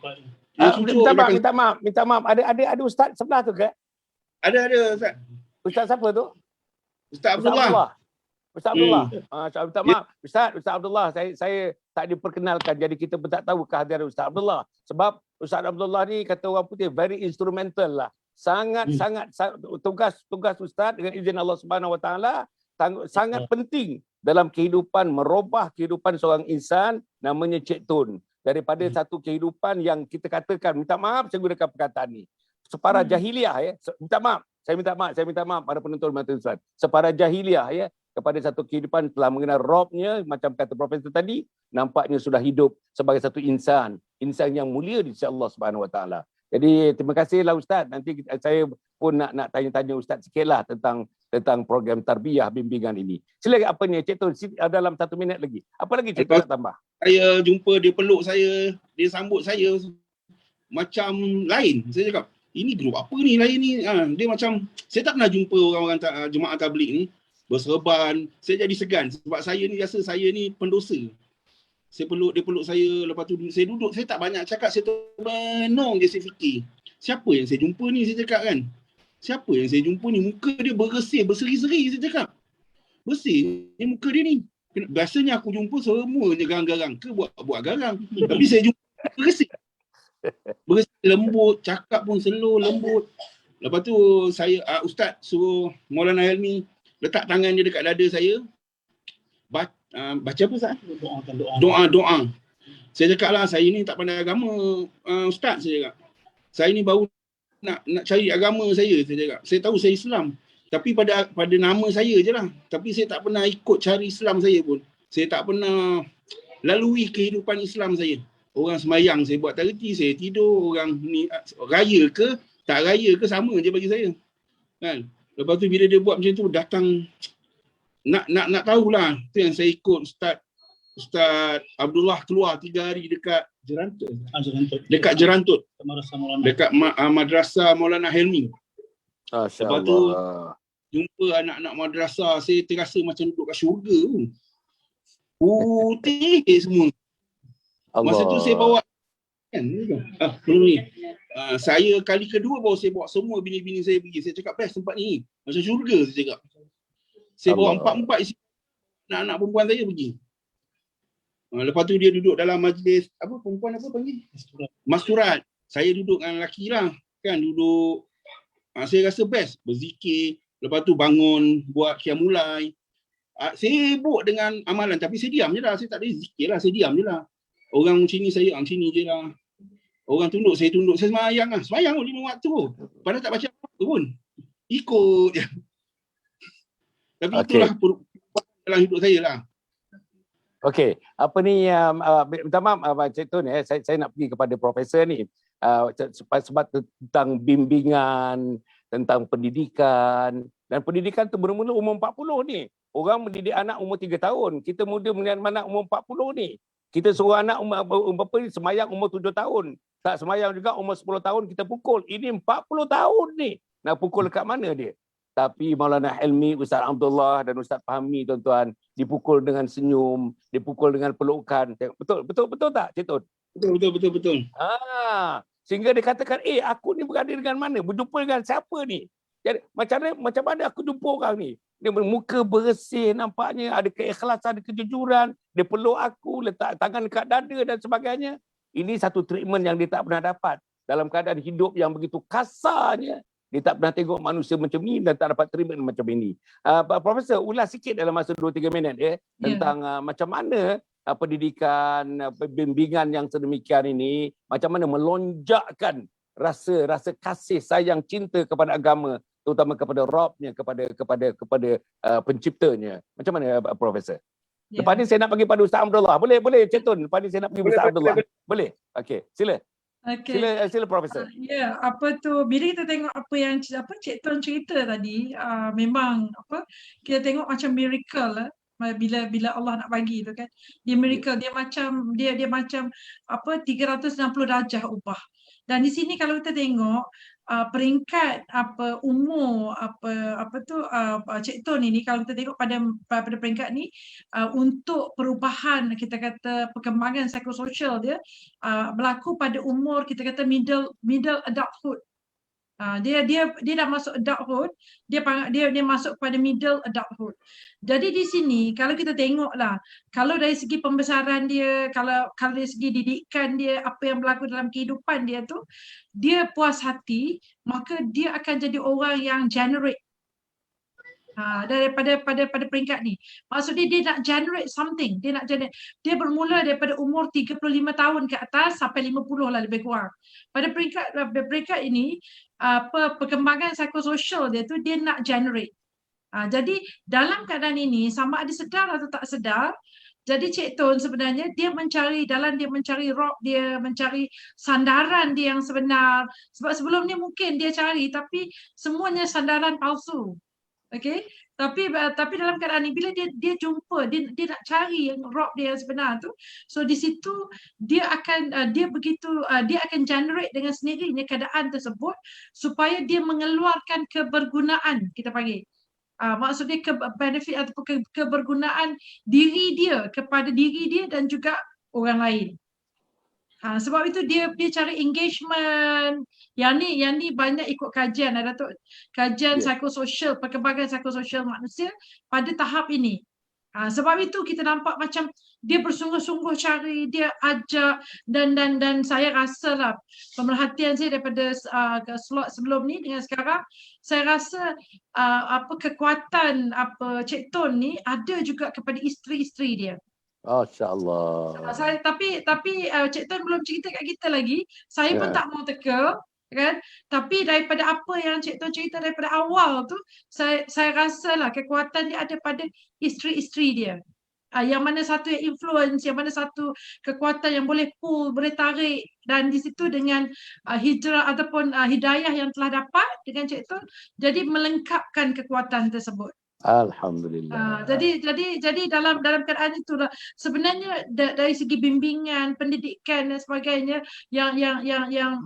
Minta maaf. Ada ustaz sebelah tu ke?
Ada ustaz.
Ustaz siapa tu?
Ustaz Abdullah.
Ustaz Abdullah. Minta maaf. Ustaz Abdullah, saya tak diperkenalkan, jadi kita pun tak tahu kehadiran Ustaz Abdullah. Sebab Ustaz Abdullah ni kata orang putih very instrumental lah. Sangat tugas Ustaz dengan izin Allah Subhanahu Wa Taala sangat penting dalam kehidupan, merubah kehidupan seorang insan namanya Cik Tun. Daripada satu kehidupan yang kita katakan, minta maaf saya gunakan perkataan ni, separa jahiliah ya. Saya minta maaf para penonton mata Ustaz. Separa jahiliah ya, kepada satu kehidupan telah mengenal Robnya, macam kata Profesor tadi, nampaknya sudah hidup sebagai satu insan yang mulia di sisi Allah Subhanahu Wa Taala. Jadi terima kasihlah Ustaz. Nanti saya pun nak tanya-tanya Ustaz sikitlah tentang program tarbiyah bimbingan ini. Silakan apa ni Cik Tun, dalam 1 minit lagi. Apa lagi Cik Tun nak tambah?
Saya jumpa dia peluk saya, dia sambut saya macam lain. Saya cakap, ini grup apa ni lain ni? Dia macam, saya tak pernah jumpa orang-orang jemaah tabligh ni berserban. Saya jadi segan sebab saya ni rasa saya ni pendosa. Dia peluk saya, lepas tu saya duduk, saya tak banyak cakap, saya termenung je, saya fikir. Siapa yang saya jumpa ni, saya cakap kan? Siapa yang saya jumpa ni? Muka dia berseri-seri, saya cakap. Bersih ni muka dia ni. Biasanya aku jumpa semuanya garang-garang ke buat garang. Tapi saya jumpa bersih. Bersih lembut, cakap pun slow, lembut. Lepas tu saya Ustaz suruh Maulana Helmi letak tangan dia dekat dada saya. Baca apa Ustaz? Doa. Saya cakap lah, saya ni tak pandai agama Ustaz, saya cakap. Saya ni baru nak cari agama saya cakap. Saya tahu saya Islam. Tapi pada nama saya je lah. Tapi saya tak pernah ikut cari Islam saya pun. Saya tak pernah lalui kehidupan Islam saya. Orang semayang saya buat tariti, saya tidur. Orang ni raya ke, tak raya ke, sama je bagi saya. Kan? Lepas tu bila dia buat macam tu, datang nak tahulah. Tu yang saya ikut Ustaz Abdullah keluar 3 hari dekat Jerantut. Dekat Jerantut. Dekat Madrasah Maulana Helmi. Lepas tu jumpa anak-anak madrasah, saya terasa macam duduk kat syurga pun. Putih semua. Masa tu saya bawa kan belum ni. Saya kali kedua baru saya bawa semua bini-bini saya pergi. Saya cakap best tempat ni. Macam syurga saya cakap. Saya bawa 4 anak-anak perempuan saya pergi. Lepas tu dia duduk dalam majlis perempuan apa panggil? Masturat. Saya duduk dengan lelaki lah. Kan duduk. Saya rasa best. Berzikir. Lepas tu bangun. Buat qiyamulai. Sibuk dengan amalan. Tapi saya diam je lah. Saya tak ada zikir lah. Saya diam je lah. Orang sini saya sini je lah. Orang tunduk. Saya semayang lah. Semayang 5 waktu. Padahal tak baca apa pun. Ikut je. Tapi itulah dalam hidup saya lah.
Okey, apa ni minta maaf Cik Tun, saya nak pergi kepada Profesor ni sebab tentang bimbingan, tentang pendidikan, dan pendidikan tu bermula umur 40 ni. Orang mendidik anak umur 3 tahun, kita muda mendidik anak umur 40 ni. Kita suruh anak umur semayang umur 7 tahun. Tak semayang juga umur 10 tahun kita pukul. Ini 40 tahun ni. Nak pukul dekat mana dia? Tapi Maulana Helmi, Ustaz Abdullah dan Ustaz Fahmi tuan-tuan, dipukul dengan senyum, dipukul dengan pelukan. Betul tak Cik Tun?
Betul.
Sehingga dia katakan, aku ni berada dengan mana? Berjumpa dengan siapa ni? Jadi macam mana aku jumpa orang ni? Dia muka bersih nampaknya, ada keikhlasan, ada kejujuran, dia peluk aku, letak tangan dekat dada dan sebagainya. Ini satu treatment yang dia tak pernah dapat. Dalam keadaan hidup yang begitu kasarnya, dia tak pernah tengok manusia macam ni dan tak dapat terima macam ini. Profesor, ulas sikit dalam masa 2-3 minit tentang macam mana pendidikan, bimbingan yang sedemikian ini, macam mana melonjakkan rasa kasih sayang cinta kepada agama, terutama kepada Robnya, kepada penciptanya. Macam mana Profesor? Lepas ni saya nak pergi pada Ustaz Abdullah. Boleh Cik Tun. Lepas ni saya nak pergi Ustaz Abdullah. Boleh? Okey, sila.
Okay.
Sila Profesor.
Bila kita tengok apa yang Cik Tun cerita tadi, memang kita tengok macam miracle bila Allah nak bagi tu kan. Dia miracle, dia macam 360 darjah ubah. Dan di sini kalau kita tengok peringkat umur Cik Tun ini, kalau kita tengok pada peringkat ni untuk perubahan, kita kata perkembangan psikososial dia berlaku pada umur kita kata middle adulthood. Dia dah masuk adulthood, dia masuk pada middle adulthood. Jadi di sini kalau kita tengoklah, kalau dari segi pembesaran dia, kalau dari segi didikan dia, apa yang berlaku dalam kehidupan dia tu, dia puas hati, maka dia akan jadi orang yang generate daripada peringkat ni. Maksudnya dia nak generate something, dia bermula daripada umur 35 tahun ke atas sampai 50 lah lebih kurang. Pada peringkat ini perkembangan psikososial dia tu, dia nak generate. Jadi dalam keadaan ini sama ada sedar atau tak sedar, jadi Cik Tun sebenarnya dia mencari rock, dia mencari sandaran dia yang sebenar. Sebab sebelum ni mungkin dia cari tapi semuanya sandaran palsu. Okey. Tapi dalam keadaan ni bila dia jumpa, dia nak cari yang rock dia yang sebenar tu. So di situ dia akan dia akan generate dengan sendirinya keadaan tersebut supaya dia mengeluarkan kebergunaan, kita panggil. Maksudnya benefit ataupun kebergunaan diri dia kepada diri dia dan juga orang lain. Sebab itu dia cari engagement. Yang ni banyak ikut kajian, Datuk. Kajian psikososial, perkembangan psikososial manusia pada tahap ini. Sebab itu kita nampak macam dia bersungguh-sungguh cari, dia ajak dan saya rasa lah pemerhatian saya daripada slot sebelum ni dengan sekarang, saya rasa kekuatan Cik Tun ni ada juga kepada isteri-isteri dia.
Masya-Allah.
Tapi Cik Tun belum cerita kat kita lagi. Saya pun tak mau teka, kan? Tapi daripada apa yang Cik Tun cerita daripada awal tu, saya rasalah kekuatan dia ada pada isteri-isteri dia. Yang mana satu yang influence, yang mana satu kekuatan yang boleh pull, boleh tarik, dan di situ dengan hijrah ataupun hidayah yang telah dapat dengan Cik Tun, jadi melengkapkan kekuatan tersebut.
Alhamdulillah.
Jadi dalam keadaan itulah sebenarnya dari segi bimbingan, pendidikan dan sebagainya yang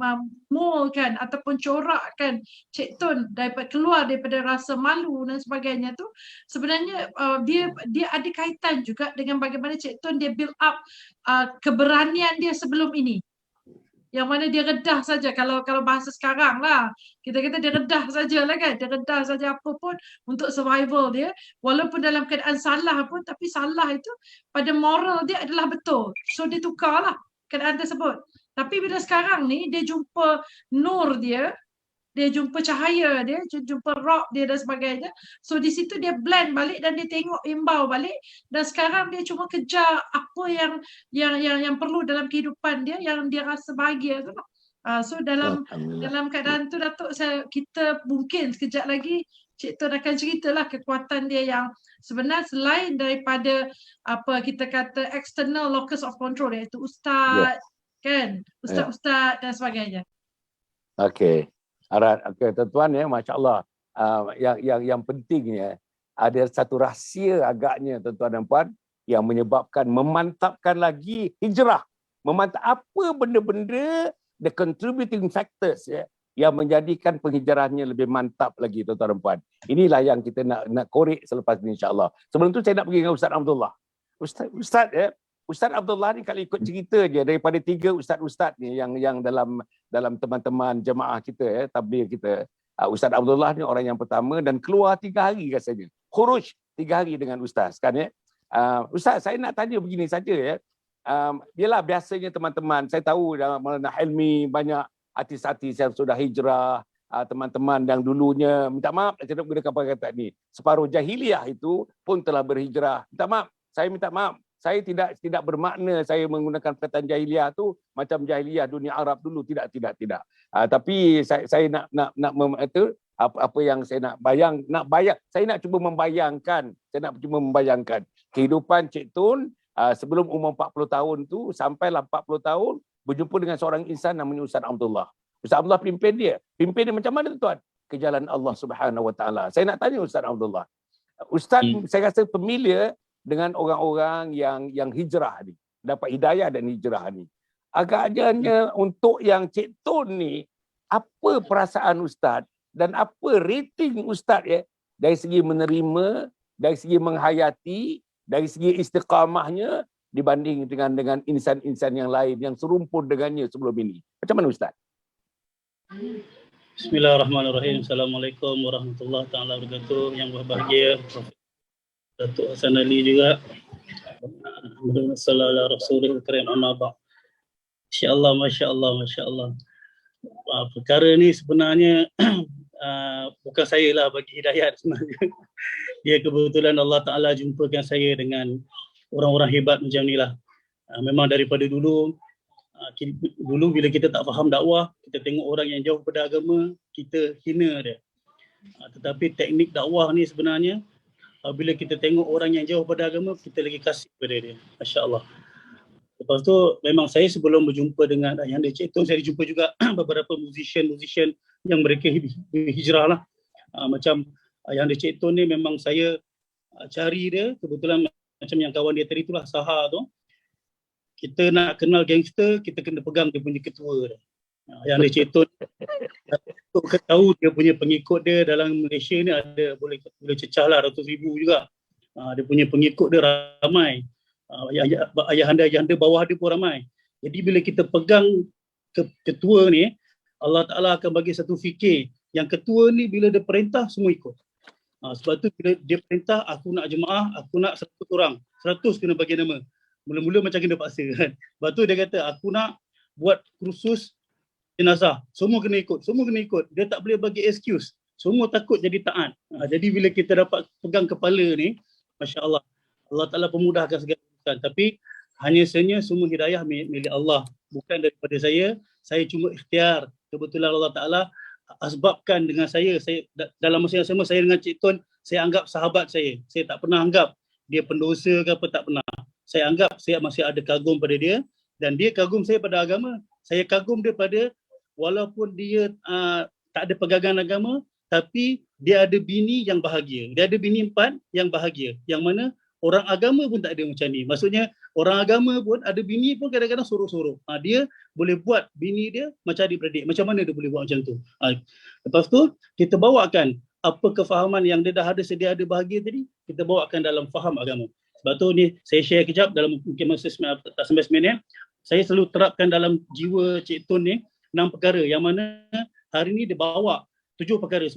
moldkan ataupun corakkan Cik Tun keluar daripada rasa malu dan sebagainya tu, sebenarnya dia ada kaitan juga dengan bagaimana Cik Tun dia build up keberanian dia sebelum ini. Yang mana dia redah saja, kalau bahasa sekarang lah, kita kata dia redah saja lah kan, dia redah saja apa pun untuk survival dia, walaupun dalam keadaan salah pun, tapi salah itu pada moral dia adalah betul. So dia tukarlah keadaan tersebut. Tapi bila sekarang ni dia jumpa nur dia jumpa cahaya dia, jumpa rock dia dan sebagainya. So di situ dia blend balik dan dia tengok imbau balik, dan sekarang dia cuma kejar apa yang perlu dalam kehidupan dia, yang dia rasa bahagia tu. So dalam keadaan tu, Datuk, kita mungkin sekejap lagi Cik Tun akan ceritalah kekuatan dia yang sebenar selain daripada apa kita kata external locus of control, iaitu ustaz, kan, ustaz-ustaz dan sebagainya.
Okey. Okay, tuan-tuan ya, masya-Allah. Yang pentingnya ada satu rahsia agaknya, tuan-tuan dan puan, yang menyebabkan memantapkan lagi hijrah. Memantap apa benda-benda the contributing factors ya, yang menjadikan penghijrahannya lebih mantap lagi, tuan-tuan dan puan. Inilah yang kita nak korek selepas ini, insya-Allah. Sebelum tu saya nak pergi dengan Ustaz Abdullah. Ustaz ya, Ustaz Abdullah ni kalau ikut cerita je daripada 3 ustaz-ustaz ni yang dalam teman-teman jemaah kita ya, tabligh kita, Ustaz Abdullah ni orang yang pertama dan keluar 3 hari rasanya. Khuruj 3 hari dengan ustaz kan ya. Ustaz, saya nak tanya begini saja ya. Yalah biasanya teman-teman, saya tahu Maulana Hilmi banyak artis-artis yang sudah hijrah, teman-teman yang dulunya minta maaf saya nak gunakan perkataan ni, separuh jahiliah itu pun telah berhijrah. Minta maaf. Saya tidak bermakna saya menggunakan perkataan jahiliah tu macam jahiliah dunia Arab dulu, tidak. Tapi saya nak itu apa yang saya nak bayang. Saya nak cuba membayangkan kehidupan Cik Tun sebelum umur 40 tahun tu sampailah 40 tahun berjumpa dengan seorang insan namanya Ustaz Abdullah. Ustaz Abdullah pimpin dia macam mana tuan? Ke jalan Allah Subhanahu Wa Taala. Saya nak tanya Ustaz Abdullah. Ustaz saya rasa familiar dengan orang-orang yang hijrah ni, dapat hidayah dan hijrah ni. Agaknya untuk yang Cik Tun ni, apa perasaan Ustaz dan apa rating Ustaz ya, dari segi menerima, dari segi menghayati, dari segi istiqamahnya dibanding dengan insan-insan yang lain yang serumpun dengannya sebelum ini. Macam mana Ustaz?
Bismillahirrahmanirrahim. Assalamualaikum warahmatullahi taala wabarakatuh. Yang berbahagia Datuk Hasan Ali juga. Alhamdulillah sallallahu rasulil karim amma ba'. Insya-Allah, masya-Allah. Perkara ni sebenarnya bukan saya lah bagi hidayat sebenarnya. Dia kebetulan Allah Taala jumpakan saya dengan orang-orang hebat macam ni lah. Memang daripada dulu bila kita tak faham dakwah, kita tengok orang yang jauh pada agama, kita hina dia. Tetapi teknik dakwah ni sebenarnya bila kita tengok orang yang jauh pada agama, kita lagi kasih kepada dia. Masya Allah. Lepas tu memang saya sebelum berjumpa dengan Ayahanda Cik Tun, saya jumpa juga beberapa musician yang mereka hijrah lah. Macam Ayahanda Cik Tun ni memang saya cari dia, kebetulan macam yang kawan dia tadi itulah Saha tu. Kita nak kenal gangster, kita kena pegang dia punya ketua dia. Ayahanda Cik Tun tahu dia punya pengikut dia dalam Malaysia ni ada boleh cecah lah ratus ribu juga. Dia punya pengikut dia ramai. Ayahanda bawah dia pun ramai. Jadi bila kita pegang ketua ni, Allah Ta'ala akan bagi satu fikir. Yang ketua ni bila dia perintah, semua ikut. Sebab tu bila dia perintah, aku nak jemaah, aku nak 100 orang. 100 kena bagi nama. Mula-mula macam kena paksa kan. Lepas tu dia kata, aku nak buat kursus jenazah. Semua kena ikut. Dia tak boleh bagi excuse. Semua takut jadi taat. Jadi bila kita dapat pegang kepala ni, Masya Allah, Allah Ta'ala pemudahkan segala urusan. Tapi hanya sahaja semua hidayah milik Allah. Bukan daripada saya. Saya cuma ikhtiar. Kebetulan Allah Ta'ala asbabkan dengan saya dalam masa yang sama, saya dengan Cik Tun, saya anggap sahabat saya. Saya tak pernah anggap dia pendosa ke apa, tak pernah. Saya anggap saya masih ada kagum pada dia. Dan dia kagum saya pada agama. Saya kagum dia pada, walaupun dia tak ada pegangan agama, tapi dia ada bini yang bahagia. Dia ada bini 4 yang bahagia. Yang mana orang agama pun tak ada macam ni. Maksudnya orang agama pun ada bini pun kadang-kadang sorok-sorok. Dia boleh buat bini dia macam adik-beradik. Macam mana dia boleh buat macam tu? Lepas tu kita bawakan apa kefahaman yang dia dah ada sedia ada bahagia tadi, kita bawakan dalam faham agama. Sebab tu ni saya share kejap dalam mungkin masa 19 minit. Saya selalu terapkan dalam jiwa Cik Tun ni 6 perkara yang mana hari ni dia bawa 7 perkara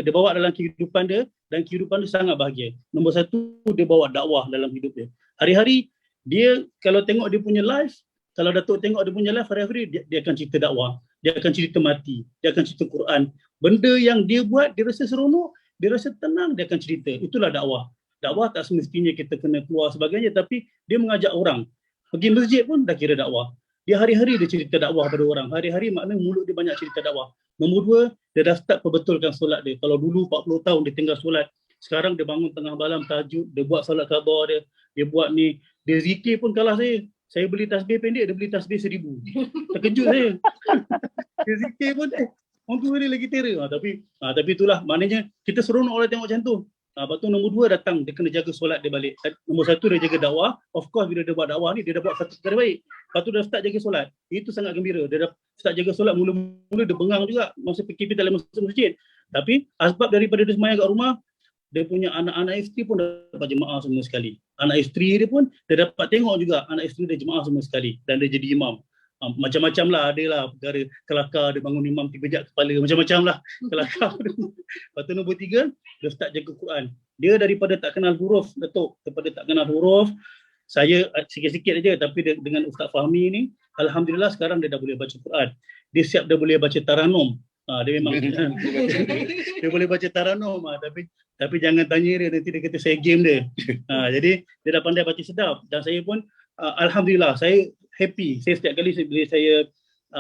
dia bawa dalam kehidupan dia, dan kehidupan dia sangat bahagia. Nombor 1, dia bawa dakwah dalam hidup dia. Hari-hari dia kalau tengok dia punya live, kalau Datuk tengok dia punya live hari-hari, dia akan cerita dakwah, dia akan cerita mati, dia akan cerita Quran. Benda yang dia buat, dia rasa seronok, dia rasa tenang, dia akan cerita. Itulah dakwah. Dakwah tak semestinya kita kena keluar sebagainya, tapi dia mengajak orang. Pergi masjid pun dah kira dakwah. Dia hari-hari dia cerita dakwah pada orang. Hari-hari maknanya mulut dia banyak cerita dakwah. Nombor 2, dia dah start perbetulkan solat dia. Kalau dulu 40 tahun dia tinggal solat, sekarang dia bangun tengah malam tahajud, dia buat solat qada dia, dia buat ni, dia zikir pun kalah saya. Saya beli tasbih pendek, dia beli tasbih 1000. Terkejut saya. Dia zikir pun orang tua dia lagi terror. Tapi itulah maknanya kita seronok orang tengok macam tu. Lepas tu nombor 2 datang, dia kena jaga solat dia balik. Nombor 1 dia jaga dakwah. Of course bila dia buat dakwah ni, dia dah buat satu perkara baik. Lepas tu dia start jaga solat. Itu sangat gembira. Dia dah start jaga solat, mula-mula dia bengang juga masa PKP dalam masjid. Tapi asbab daripada dia semayang kat rumah, dia punya anak-anak isteri pun dapat jemaah semua sekali. Anak isteri dia pun, dia dapat tengok juga anak isteri dia jemaah semua sekali. Dan dia jadi imam. Macam-macam lah, ada lah perkara kelakar, dia bangun imam 3 jam kepala, macam-macam lah kelakar. Lepas tu nombor 3, dia start jaga Quran. Dia daripada tak kenal huruf, Datuk, daripada tak kenal huruf, saya sikit-sikit aja, tapi dengan Ustaz Fahmi ni, Alhamdulillah sekarang dia dah boleh baca Quran. Dia siap dah boleh baca Taranum. Dia memang dia boleh baca Taranum, tapi jangan tanya dia, nanti dia kata saya game dia. Jadi dia dah pandai baca sedap, dan saya pun Alhamdulillah, saya happy. Saya setiap kali bila saya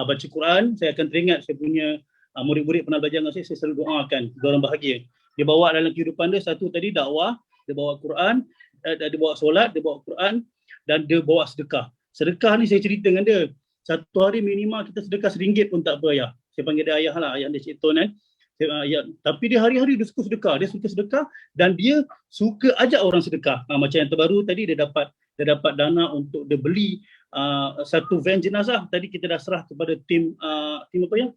baca Quran, saya akan teringat saya punya murid-murid pernah belajar dengan saya selalu doakan, dia orang bahagia. Dia bawa dalam kehidupan dia, satu tadi dakwah, dia bawa Quran, dia bawa solat, dia bawa Quran, dan dia bawa sedekah. Sedekah ni saya cerita dengan dia, satu hari minimal kita sedekah RM1 pun tak apa ayah. Saya panggil dia ayah lah, ayah dia Cik Tun kan. Tapi dia hari-hari dia suka sedekah, dan dia suka ajak orang sedekah. Macam yang terbaru tadi dia dapat dana untuk dia beli satu van jenazah. Tadi kita dah serah kepada tim apa ya?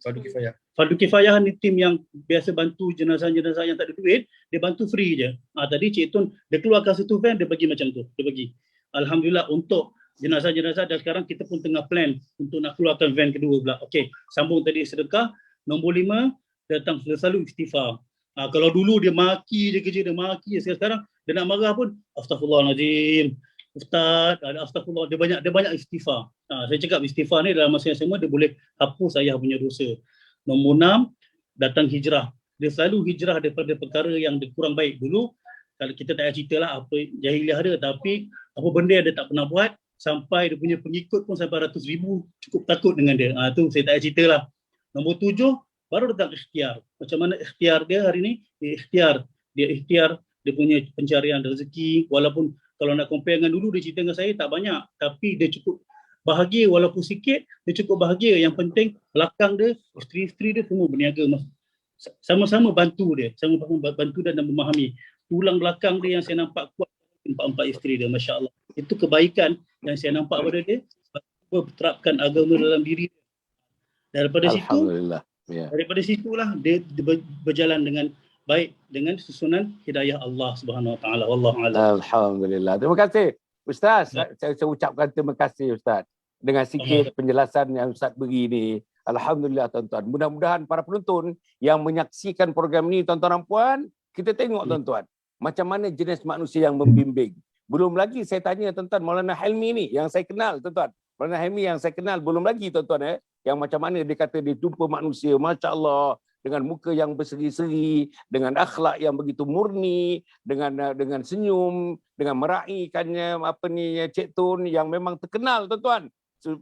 Fardu Kifayah ni tim yang biasa bantu jenazah-jenazah yang tak ada duit, dia bantu free je. Tadi Cik Tun dia keluarkan satu van, dia bagi macam tu, dia bagi. Alhamdulillah untuk jenazah-jenazah, dan sekarang kita pun tengah plan untuk nak keluarkan van kedua pula. Okey, sambung tadi sedekah. Nombor 5, datang selalu istighfar. Kalau dulu dia maki je kerja, dia maki je. Sekarang dia nak marah pun astagfirullahalazim. Ustaz, astagfirullah, dia banyak istighfar. Saya cakap istighfar ni dalam masa yang sama dia boleh hapus ayah punya dosa. Nombor 6, datang hijrah. Dia selalu hijrah daripada perkara yang dia kurang baik. Dulu kalau kita tak payah cerita lah apa jahiliah dia, tapi apa benda yang dia tak pernah buat, sampai dia punya pengikut pun sampai ratus ribu cukup takut dengan dia. Tu saya tak payah cerita lah. Nombor 7, baru datang ikhtiar. Macam mana ikhtiar dia hari ni? Dia ikhtiar dia punya pencarian rezeki, walaupun kalau nak compare dengan dulu, dia cerita dengan saya tak banyak, tapi dia cukup bahagia walaupun sikit, dia cukup bahagia. Yang penting belakang dia, isteri-isteri dia semua berniaga, sama-sama bantu dia, sama-sama bantu dan memahami. Tulang belakang dia yang saya nampak kuat, empat isteri dia, Masya Allah. Itu kebaikan yang saya nampak pada dia, terapkan agama dalam diri dia. Daripada situ, daripada situlah dia berjalan dengan baik dengan susunan hidayah Allah Subhanahu Wa Taala. Wallahu a'lam.
Alhamdulillah. Terima kasih Ustaz. Saya ucapkan terima kasih Ustaz dengan sikit penjelasan yang Ustaz beri ni. Alhamdulillah tuan-tuan. Mudah-mudahan para penonton yang menyaksikan program ni, tuan-tuan dan puan, kita tengok tuan-tuan macam mana jenis manusia yang membimbing. Belum lagi saya tanya tuan-tuan Maulana Helmi ni yang saya kenal tuan-tuan. Maulana Helmi yang saya kenal belum lagi tuan-tuan yang macam mana dia kata dia jumpa manusia, masya-Allah, dengan muka yang berseri-seri, dengan akhlak yang begitu murni, dengan senyum, dengan meraihkannya Cik Tun yang memang terkenal tuan-tuan.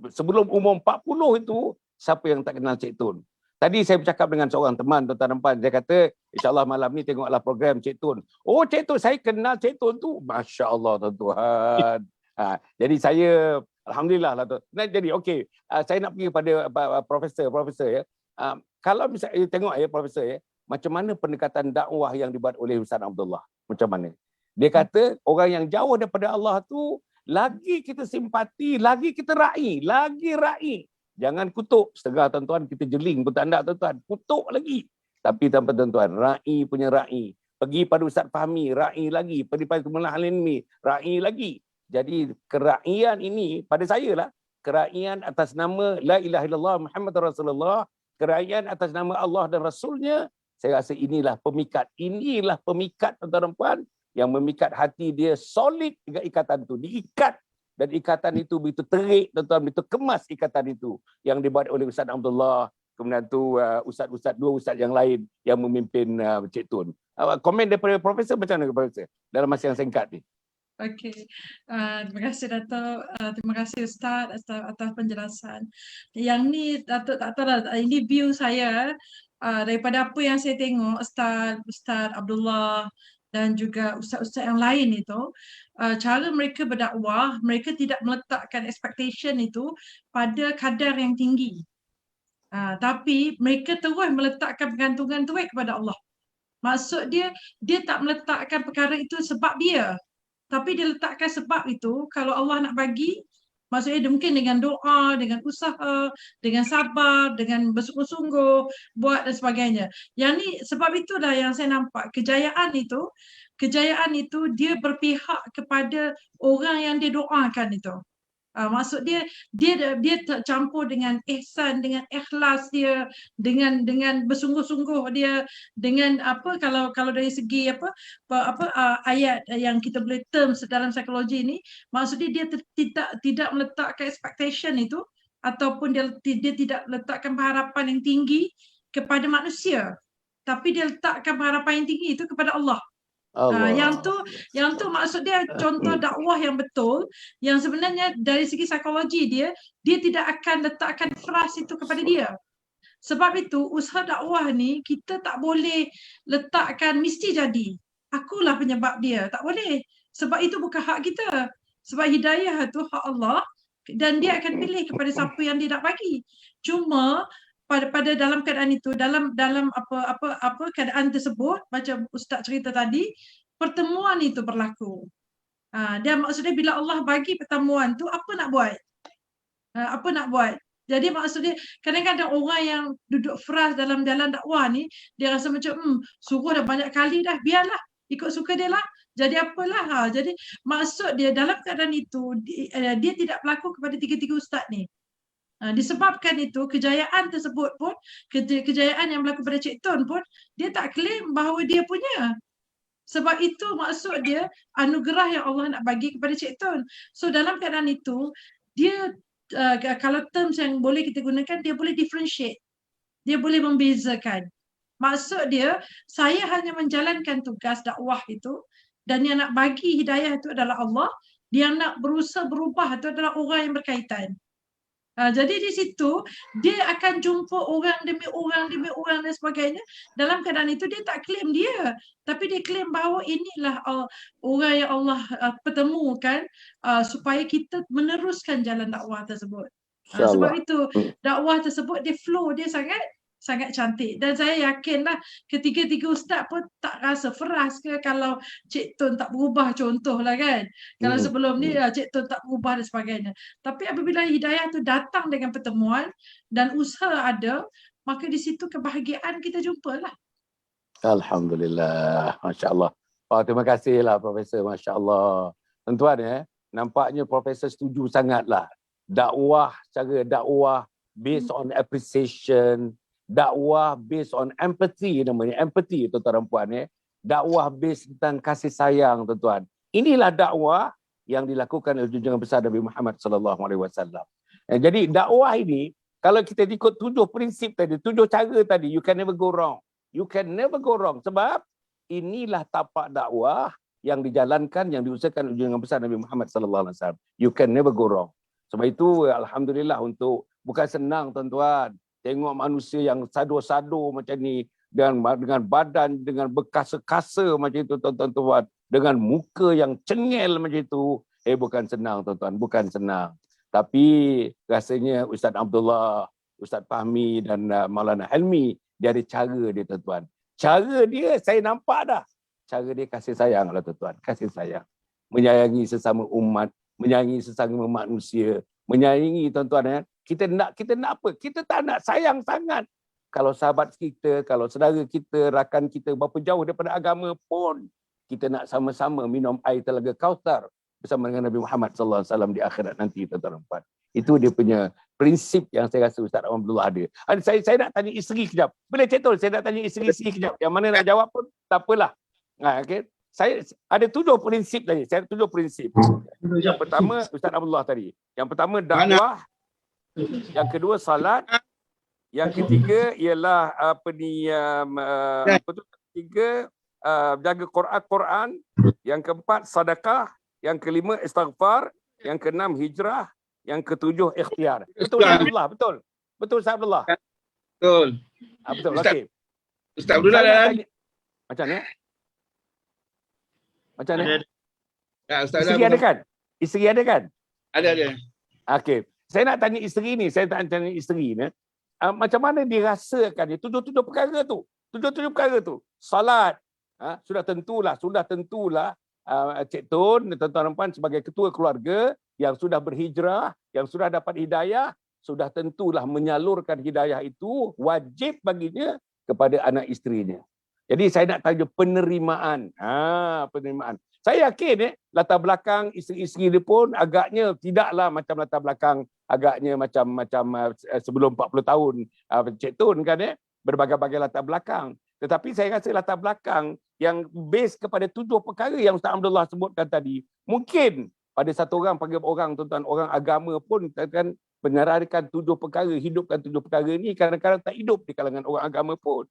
Sebelum umur 40 itu, siapa yang tak kenal Cik Tun? Tadi saya bercakap dengan seorang teman tuan-tuan dan puan, dia kata, insya-Allah malam ni tengoklah program Cik Tun. Oh Cik Tun, saya kenal Cik Tun tu. Masya-Allah tuan-tuan. Jadi saya alhamdulillah lah tu. Jadi okey, saya nak pergi kepada profesor ya. Kalau misalnya tengok Profesor macam mana pendekatan dakwah yang dibuat oleh Ustaz Abdullah? Macam mana? Dia kata orang yang jauh daripada Allah tu lagi kita simpati, lagi kita lagi raih. Jangan kutuk. Setengah tuan-tuan kita jeling pun tak nak tuan-tuan. Kutuk lagi. Tapi tanpa tuan-tuan, raih punya raih. Pergi pada Ustaz Fahmi, raih lagi. Pergi pada Maulana Halim, raih lagi. Jadi keraian ini pada saya lah. Keraian atas nama La ilaha illallah Muhammad Rasulullah. Kerajaan atas nama Allah dan Rasulnya, saya rasa inilah pemikat tuan-tuan dan puan yang memikat hati dia solid dengan ikatan itu, diikat, dan ikatan itu begitu terik tuan-tuan, begitu kemas ikatan itu yang dibuat oleh Ustaz Abdullah, kemudian tu dua ustaz yang lain yang memimpin Cik Tun. Komen daripada Profesor macam mana Profesor dalam masa yang singkat ni?
Okey, terima kasih Dato', terima kasih Ustaz atas penjelasan. Yang ni Dato' tak tahu lah, ini view saya daripada apa yang saya tengok Ustaz Abdullah dan juga ustaz-ustaz yang lain itu, cara mereka berdakwah, mereka tidak meletakkan expectation itu pada kadar yang tinggi. Tapi mereka terus meletakkan pergantungan terus kepada Allah. Maksud dia tak meletakkan perkara itu sebab dia. Tapi dia letakkan sebab itu, kalau Allah nak bagi, maksudnya dia mungkin dengan doa, dengan usaha, dengan sabar, dengan bersungguh-sungguh, buat dan sebagainya. Yang ni, sebab itulah yang saya nampak, kejayaan itu dia berpihak kepada orang yang dia doakan itu. Maksud dia tercampur dengan ihsan, dengan ikhlas dia, dengan bersungguh-sungguh dia, dengan apa kalau dari segi ayat yang kita boleh term dalam psikologi ini, maksud dia tidak meletakkan expectation itu, ataupun dia tidak letakkan harapan yang tinggi kepada manusia, tapi dia letakkan harapan yang tinggi itu kepada Allah. Yang tu maksud dia contoh dakwah yang betul, yang sebenarnya dari segi psikologi dia tidak akan letakkan trust itu kepada dia. Sebab itu usaha dakwah ni kita tak boleh letakkan mesti jadi. Akulah penyebab dia, tak boleh. Sebab itu bukan hak kita. Sebab hidayah itu hak Allah dan dia akan pilih kepada siapa yang dia nak bagi. Cuma pada dalam keadaan itu, dalam apa keadaan tersebut, macam Ustaz cerita tadi, pertemuan itu berlaku. Dan maksudnya bila Allah bagi pertemuan tu, apa nak buat? Jadi maksudnya kadang-kadang orang yang duduk frust dalam jalan dakwah ni, dia rasa macam suruh dah banyak kali dah, biarlah, ikut suka dia lah. Jadi apalah. Jadi maksud dia dalam keadaan itu, dia tidak berlaku kepada tiga-tiga ustaz ni. Disebabkan itu, kejayaan tersebut pun, kejayaan yang berlaku pada Cik Tun pun, dia tak claim bahawa dia punya. Sebab itu maksud dia anugerah yang Allah nak bagi kepada Cik Tun. So dalam keadaan itu, dia kalau terms yang boleh kita gunakan, dia boleh differentiate. Dia boleh membezakan. Maksud dia, saya hanya menjalankan tugas dakwah itu, dan yang nak bagi hidayah itu adalah Allah, yang nak berusaha berubah itu adalah orang yang berkaitan. Jadi di situ dia akan jumpa orang demi orang dan sebagainya. Dalam keadaan itu dia tak claim dia, tapi dia claim bahawa inilah orang yang Allah pertemukan supaya kita meneruskan jalan dakwah tersebut. Sebab
InsyaAllah.
itu dakwah tersebut dia flow dia sangat cantik, dan saya yakinlah ketiga-tiga ustaz pun tak rasa feras ke kalau Cik Tun tak berubah, contohlah kan. Kalau sebelum ni Cik Tun tak berubah dan sebagainya. Tapi apabila hidayah tu datang dengan pertemuan dan usaha ada, maka di situ kebahagiaan kita jumpalah.
Alhamdulillah. Masya Allah. Terima kasihlah Profesor. Masya Allah. Tuan-tuan nampaknya Profesor setuju sangatlah. Cara dakwah based on appreciation, dakwah based on empathy, namanya empathy tuan-tuan dan puan. Dakwah based tentang kasih sayang tuan-tuan. Inilah dakwah yang dilakukan oleh junjungan besar Nabi Muhammad SAW. Jadi dakwah ini, kalau kita ikut 7 prinsip tadi, 7 cara tadi, you can never go wrong. You can never go wrong. Sebab inilah tapak dakwah yang dijalankan, yang diusahakan oleh junjungan besar Nabi Muhammad SAW. You can never go wrong. Sebab itu alhamdulillah, untuk bukan senang tuan-tuan tengok manusia yang sado-sado macam ni, dengan badan, dengan berkasa-kasa macam itu tuan-tuan, dengan muka yang cengel macam itu. Bukan senang tuan-tuan, bukan senang. Tapi rasanya Ustaz Abdullah, Ustaz Fahmi dan Maulana Helmi, dia ada cara dia tuan-tuan. Cara dia saya nampak dah. Cara dia kasih sayang lah tuan-tuan, kasih sayang. Menyayangi sesama umat, menyayangi sesama manusia, menyayangi tuan-tuan. Kita nak apa? Kita tak nak sayang sangat. Kalau sahabat kita, kalau saudara kita, rakan kita berapa jauh daripada agama pun, kita nak sama-sama minum air telaga Kautsar bersama dengan Nabi Muhammad SAW di akhirat nanti tuan-tuan. Itu dia punya prinsip yang saya rasa Ustaz Abdullah ada. Saya nak tanya isteri kejap. Boleh Cik Tun, saya nak tanya isteri kejap. Yang mana nak jawab pun tak apalah. Okay. Saya ada 7 prinsip tadi. Saya ada 7 prinsip. Yang pertama Ustaz Abdullah tadi. Yang pertama dakwah. Yang kedua salat. Yang ketiga ialah ketiga jaga Quran. Yang keempat sedekah. Yang kelima istighfar. Yang keenam hijrah. Yang ketujuh ikhtiar. Betul Ustaz Abdullah, betul. Betul Ustaz Abdullah.
Betul.
Betul. Okey.
Ustaz Abdullah dah.
Macam ni? Macam ni?
Ya, Ustaz
isteri ada kan? Isteri ada kan?
Ada.
Okey. Saya nak tanya isteri ni, macam mana dirasakan dia 7 perkara tu? 7 perkara tu. Salat, sudah tentulah Cik Tun, tuan-tuan dan puan sebagai ketua keluarga yang sudah berhijrah, yang sudah dapat hidayah, sudah tentulah menyalurkan hidayah itu wajib baginya kepada anak isterinya. Jadi saya nak tanya penerimaan. Penerimaan. Saya yakin latar belakang isteri-isteri dia pun agaknya tidaklah macam latar belakang agaknya macam sebelum 40 tahun Cik Tun kan berbagai-bagai latar belakang. Tetapi saya rasa latar belakang yang base kepada 7 perkara yang Ustaz Abdullah sebutkan tadi, mungkin pada satu orang panggil orang tuan-tuan, orang agama pun akan menyarahkan 7 perkara, hidupkan 7 perkara ni kadang-kadang tak hidup di kalangan orang agama pun.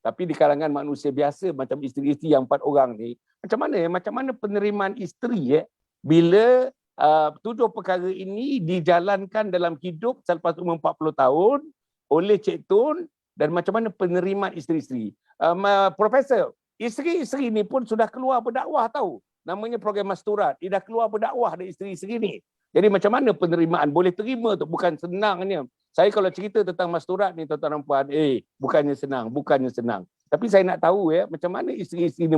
Tapi di kalangan manusia biasa macam isteri-isteri yang 4 orang ni, macam mana penerimaan isteri bila 7 perkara ini dijalankan dalam hidup selepas umur 40 tahun oleh Cik Tun, dan macam mana penerimaan isteri-isteri. Profesor, isteri-isteri ni pun sudah keluar berdakwah tahu. Namanya program Masturat. Dia dah keluar berdakwah dari isteri-isteri ni. Jadi macam mana penerimaan? Boleh terima tu, bukan senangnya. Saya kalau cerita tentang Masturat ni tuan-tuan dan puan, bukannya senang. Tapi saya nak tahu macam mana isteri-isteri ni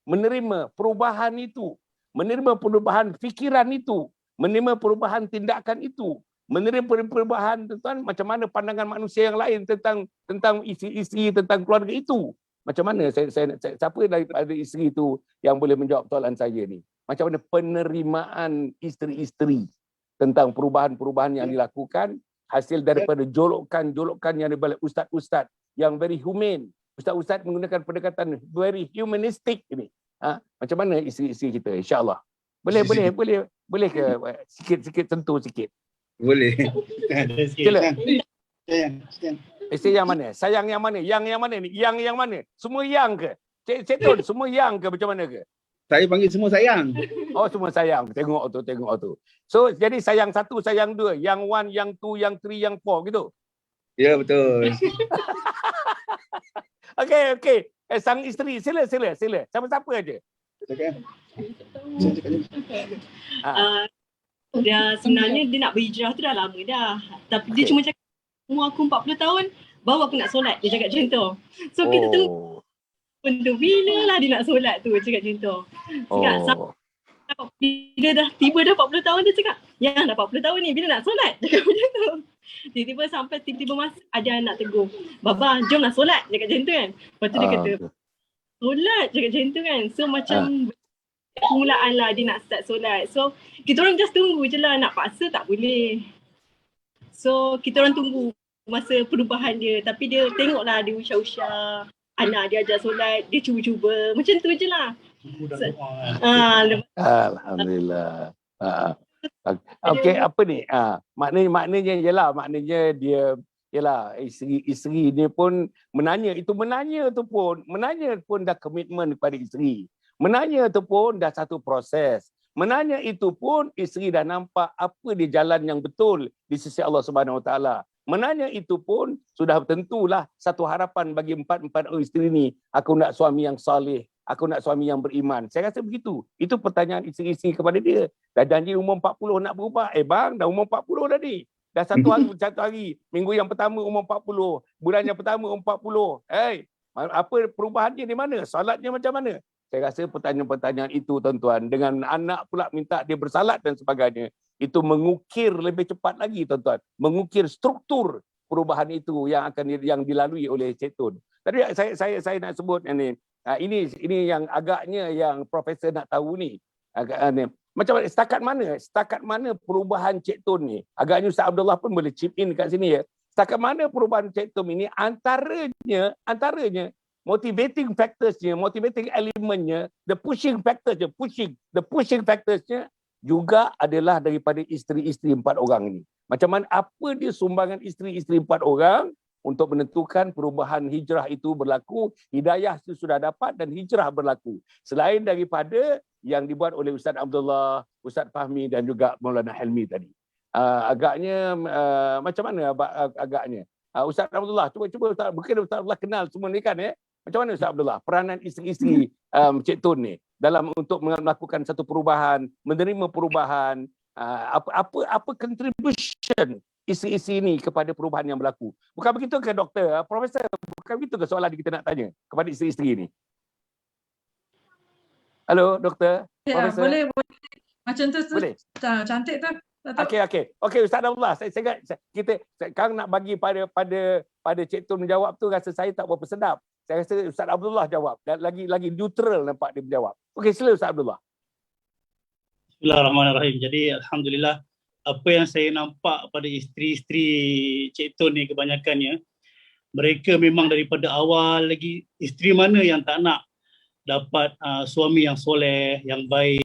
menerima perubahan itu, menerima perubahan fikiran itu, menerima perubahan tindakan itu, menerima perubahan tuan, macam mana pandangan manusia yang lain tentang isteri-isteri, tentang keluarga itu. Macam mana siapa daripada isteri itu yang boleh menjawab soalan saya ni? Macam mana penerimaan isteri-isteri tentang perubahan-perubahan yang dilakukan hasil daripada jolokan-jolokan yang dibalik ustaz-ustaz yang very humane. Ustaz-ustaz menggunakan pendekatan very humanistic ini. Macam mana isteri-isteri kita, insya-Allah. Boleh ke sikit sentuh sikit?
Boleh.
Sila.
Sayang.
Isteri yang mana? Sayang yang mana? Yang mana ni? Yang mana? Semua yang ke? Cik Tun, semua yang ke? Macam mana ke?
Saya panggil semua sayang.
Oh, semua sayang. Tengok tu. So, jadi sayang satu, sayang dua. Yang one, yang two, yang three, yang four gitu.
Ya, betul.
Okey. Sang isteri, sila. Siapa-siapa aja.
Cakap.
Dia sebenarnya dia nak berhijrah tu dah lama dah. Tapi dia cuma cakap umur aku 40 tahun baru aku nak solat. Dia cakap macam tu. So kita tunggu benda bila lah dia nak solat tu, cakap macam tu. Cakap bila dah tiba dah 40 tahun dia cakap, ya dah 40 tahun ni bila nak solat. Cakap macam tu. Tiba-tiba sampai tiba-tiba masa ada anak tegur. Baba jom nak solat. Cakap macam tu kan. Lepas tu dia kata solat, cakap macam tu kan. So macam permulaan lah dia nak start solat. So kita orang just tunggu je lah, nak paksa tak boleh. So kita orang tunggu masa perubahan dia. Tapi dia tengoklah dia usah-usah. Anak dia ajar solat, dia cuba-cuba. Macam tu je lah.
Alhamdulillah. Okey, apa ni? Maknanya dia isteri dia pun menanya pun dah komitmen kepada isteri. Menanya tu pun dah satu proses. Menanya itu pun isteri dah nampak apa dia jalan yang betul di sisi Allah Subhanahu Wa Taala. Menanya itu pun sudah tentulah satu harapan bagi empat isteri ni. Aku nak suami yang saleh, aku nak suami yang beriman. Saya rasa begitu. Itu pertanyaan isteri-isteri kepada dia. Dah janji umur 40 nak berubah. Bang, dah umur 40 dah ni. Dah satu hari. Minggu yang pertama umur 40. Bulan yang pertama umur 40. Apa perubahannya di mana? Salatnya macam mana? Saya rasa pertanyaan-pertanyaan itu tuan-tuan, dengan anak pula minta dia bersalat dan sebagainya, itu mengukir lebih cepat lagi tuan-tuan. Mengukir struktur perubahan itu yang dilalui oleh Cik Tun. Tadi saya nak sebut ini yang agaknya yang profesor nak tahu ni. Macam mana setakat mana perubahan Cik Tun ni? Agaknya Ustaz Abdullah pun boleh chip in kat sini ya. Setakat mana perubahan Cik Tun ini antaranya motivating factorsnya, motivating elementnya, the pushing factorsnya juga adalah daripada isteri-isteri 4 orang ini. Macam mana, apa dia sumbangan isteri-isteri 4 orang untuk menentukan perubahan hijrah itu berlaku, hidayah itu sudah dapat dan hijrah berlaku. Selain daripada yang dibuat oleh Ustaz Abdullah, Ustaz Fahmi dan juga Maulana Helmi tadi. Agaknya macam mana agaknya? Ustaz Abdullah, cuba Ustaz, mungkin Ustaz Abdullah kenal semua ni kan ya? Macam mana Ustaz Abdullah peranan isteri-isteri Cik Tun ni dalam untuk melakukan satu perubahan, menerima perubahan, apa contribution isteri-isteri ini kepada perubahan yang berlaku? Bukan begitu ke doktor, profesor? Bukan begitu ke soalan kita nak tanya kepada isteri-isteri ini? Halo doktor, profesor.
Boleh. Macam tu
boleh.
Cantik tu.
Okey Ustaz Abdullah, saya kita sekarang nak bagi pada Cik Tun menjawab tu, rasa saya tak berapa sedap. Saya rasa Ustaz Abdullah jawab. Lagi neutral nampak dia menjawab. Okey, sila Ustaz Abdullah.
Bismillahirrahmanirrahim. Jadi alhamdulillah, apa yang saya nampak pada isteri-isteri Cik Tun ni kebanyakannya, mereka memang daripada awal lagi, isteri mana yang tak nak dapat suami yang soleh, yang baik,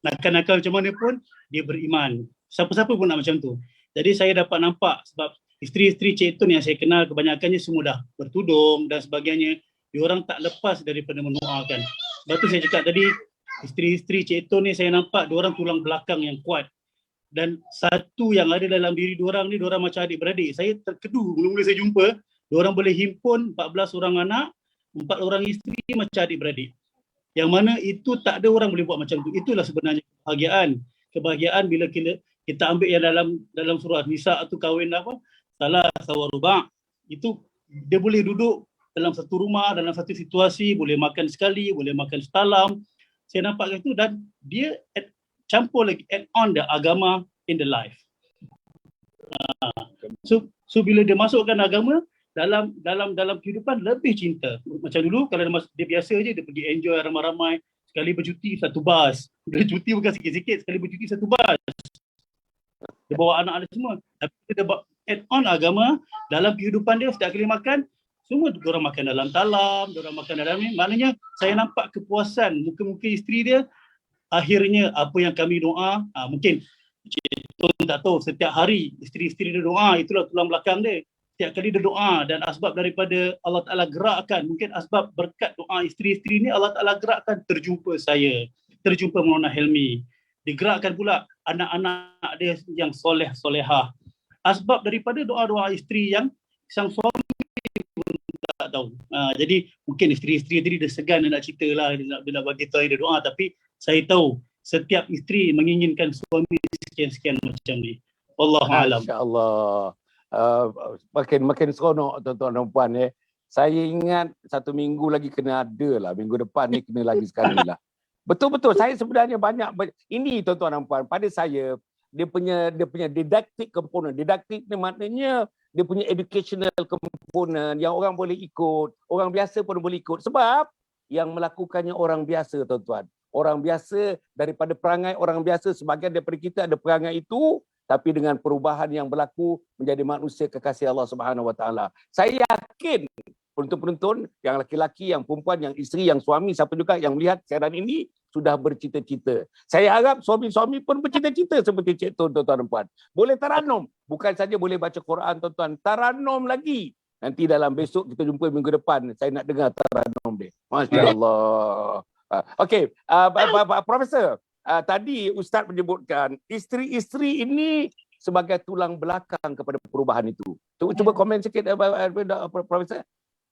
nakal-nakal macam mana pun dia beriman. Siapa-siapa pun nak macam tu. Jadi saya dapat nampak, sebab isteri-isteri Cik Tun yang saya kenal kebanyakannya semua dah bertudung dan sebagainya, diorang tak lepas daripada mendoakan. Sebab tu saya cakap tadi, isteri-isteri Cik Tun ni saya nampak diorang tulang belakang yang kuat. Dan satu yang ada dalam diri diorang ni, diorang macam adik-beradik. Saya terkedu mula-mula saya jumpa, diorang boleh himpun 14 orang anak, 4 orang isteri macam adik-beradik. Yang mana itu tak ada orang boleh buat macam tu. Itulah sebenarnya kebahagiaan. Kebahagiaan bila kita ambil yang dalam surah Nisa tu, kahwin apa? Salah sawaruba, itu dia boleh duduk dalam satu rumah, dalam satu situasi, boleh makan sekali, boleh makan setalam. Saya nampak itu, dan dia campur lagi, add on the agama in the life. So bila dia masukkan agama dalam kehidupan, lebih cinta. Macam dulu kalau dia biasa je, dia pergi enjoy ramai-ramai, sekali bercuti satu bas. Dia cuti bukan sikit-sikit, sekali bercuti satu bas. Dia bawa anak-anak semua. Tapi dia add on agama dalam kehidupan dia. Setiap kali makan, semua diorang makan dalam talam, diorang makan dalam ni. Maknanya saya nampak kepuasan muka-muka isteri dia. Akhirnya apa yang kami doa, mungkin Cik Tun tak tahu, setiap hari isteri-isteri dia doa, itulah tulang belakang dia. tiap kali dia doa, dan asbab daripada Allah Ta'ala gerakkan, mungkin asbab berkat doa isteri-isteri ni, Allah Ta'ala gerakkan terjumpa saya, terjumpa Maulana Helmi, digerakkan pula anak-anak dia yang soleh-solehah. Asbab daripada doa-doa isteri yang sang suami tak tahu. Jadi mungkin isteri-isteri tadi dia segan, dia nak cerita lah, dia nak bagi tahu dia doa, tapi saya tahu setiap isteri menginginkan suami sekian-sekian macam ni. Wallahualam.
Masya-Allah. Makin seronok tuan-tuan dan puan ya. Saya ingat 1 minggu lagi kena ada lah. Minggu depan ni kena lagi sekali lah. Betul-betul. Saya sebenarnya banyak. Ini tuan-tuan dan puan. Pada saya, dia punya didaktik component. Didaktik ni maknanya dia punya educational component yang orang boleh ikut. Orang biasa pun boleh ikut. Sebab yang melakukannya orang biasa tuan-tuan. Orang biasa daripada perangai orang biasa. Sebagian daripada kita ada perangai itu. Tapi dengan perubahan yang berlaku menjadi manusia kekasih Allah Subhanahu Wa Taala. Saya yakin penonton-penonton yang laki-laki, yang perempuan, yang isteri, yang suami, siapa juga yang melihat siaran ini sudah bercita-cita. Saya harap suami-suami pun bercita-cita seperti Cik Tun, tuan-tuan dan puan. Boleh taranum, bukan saja boleh baca Quran tuan-tuan, taranum lagi. Nanti dalam besok kita jumpa minggu depan, saya nak dengar taranum dia. Masya-Allah. Okey, Profesor. Tadi Ustaz menyebutkan isteri-isteri ini sebagai tulang belakang kepada perubahan itu. Cuba komen sikit Profesor.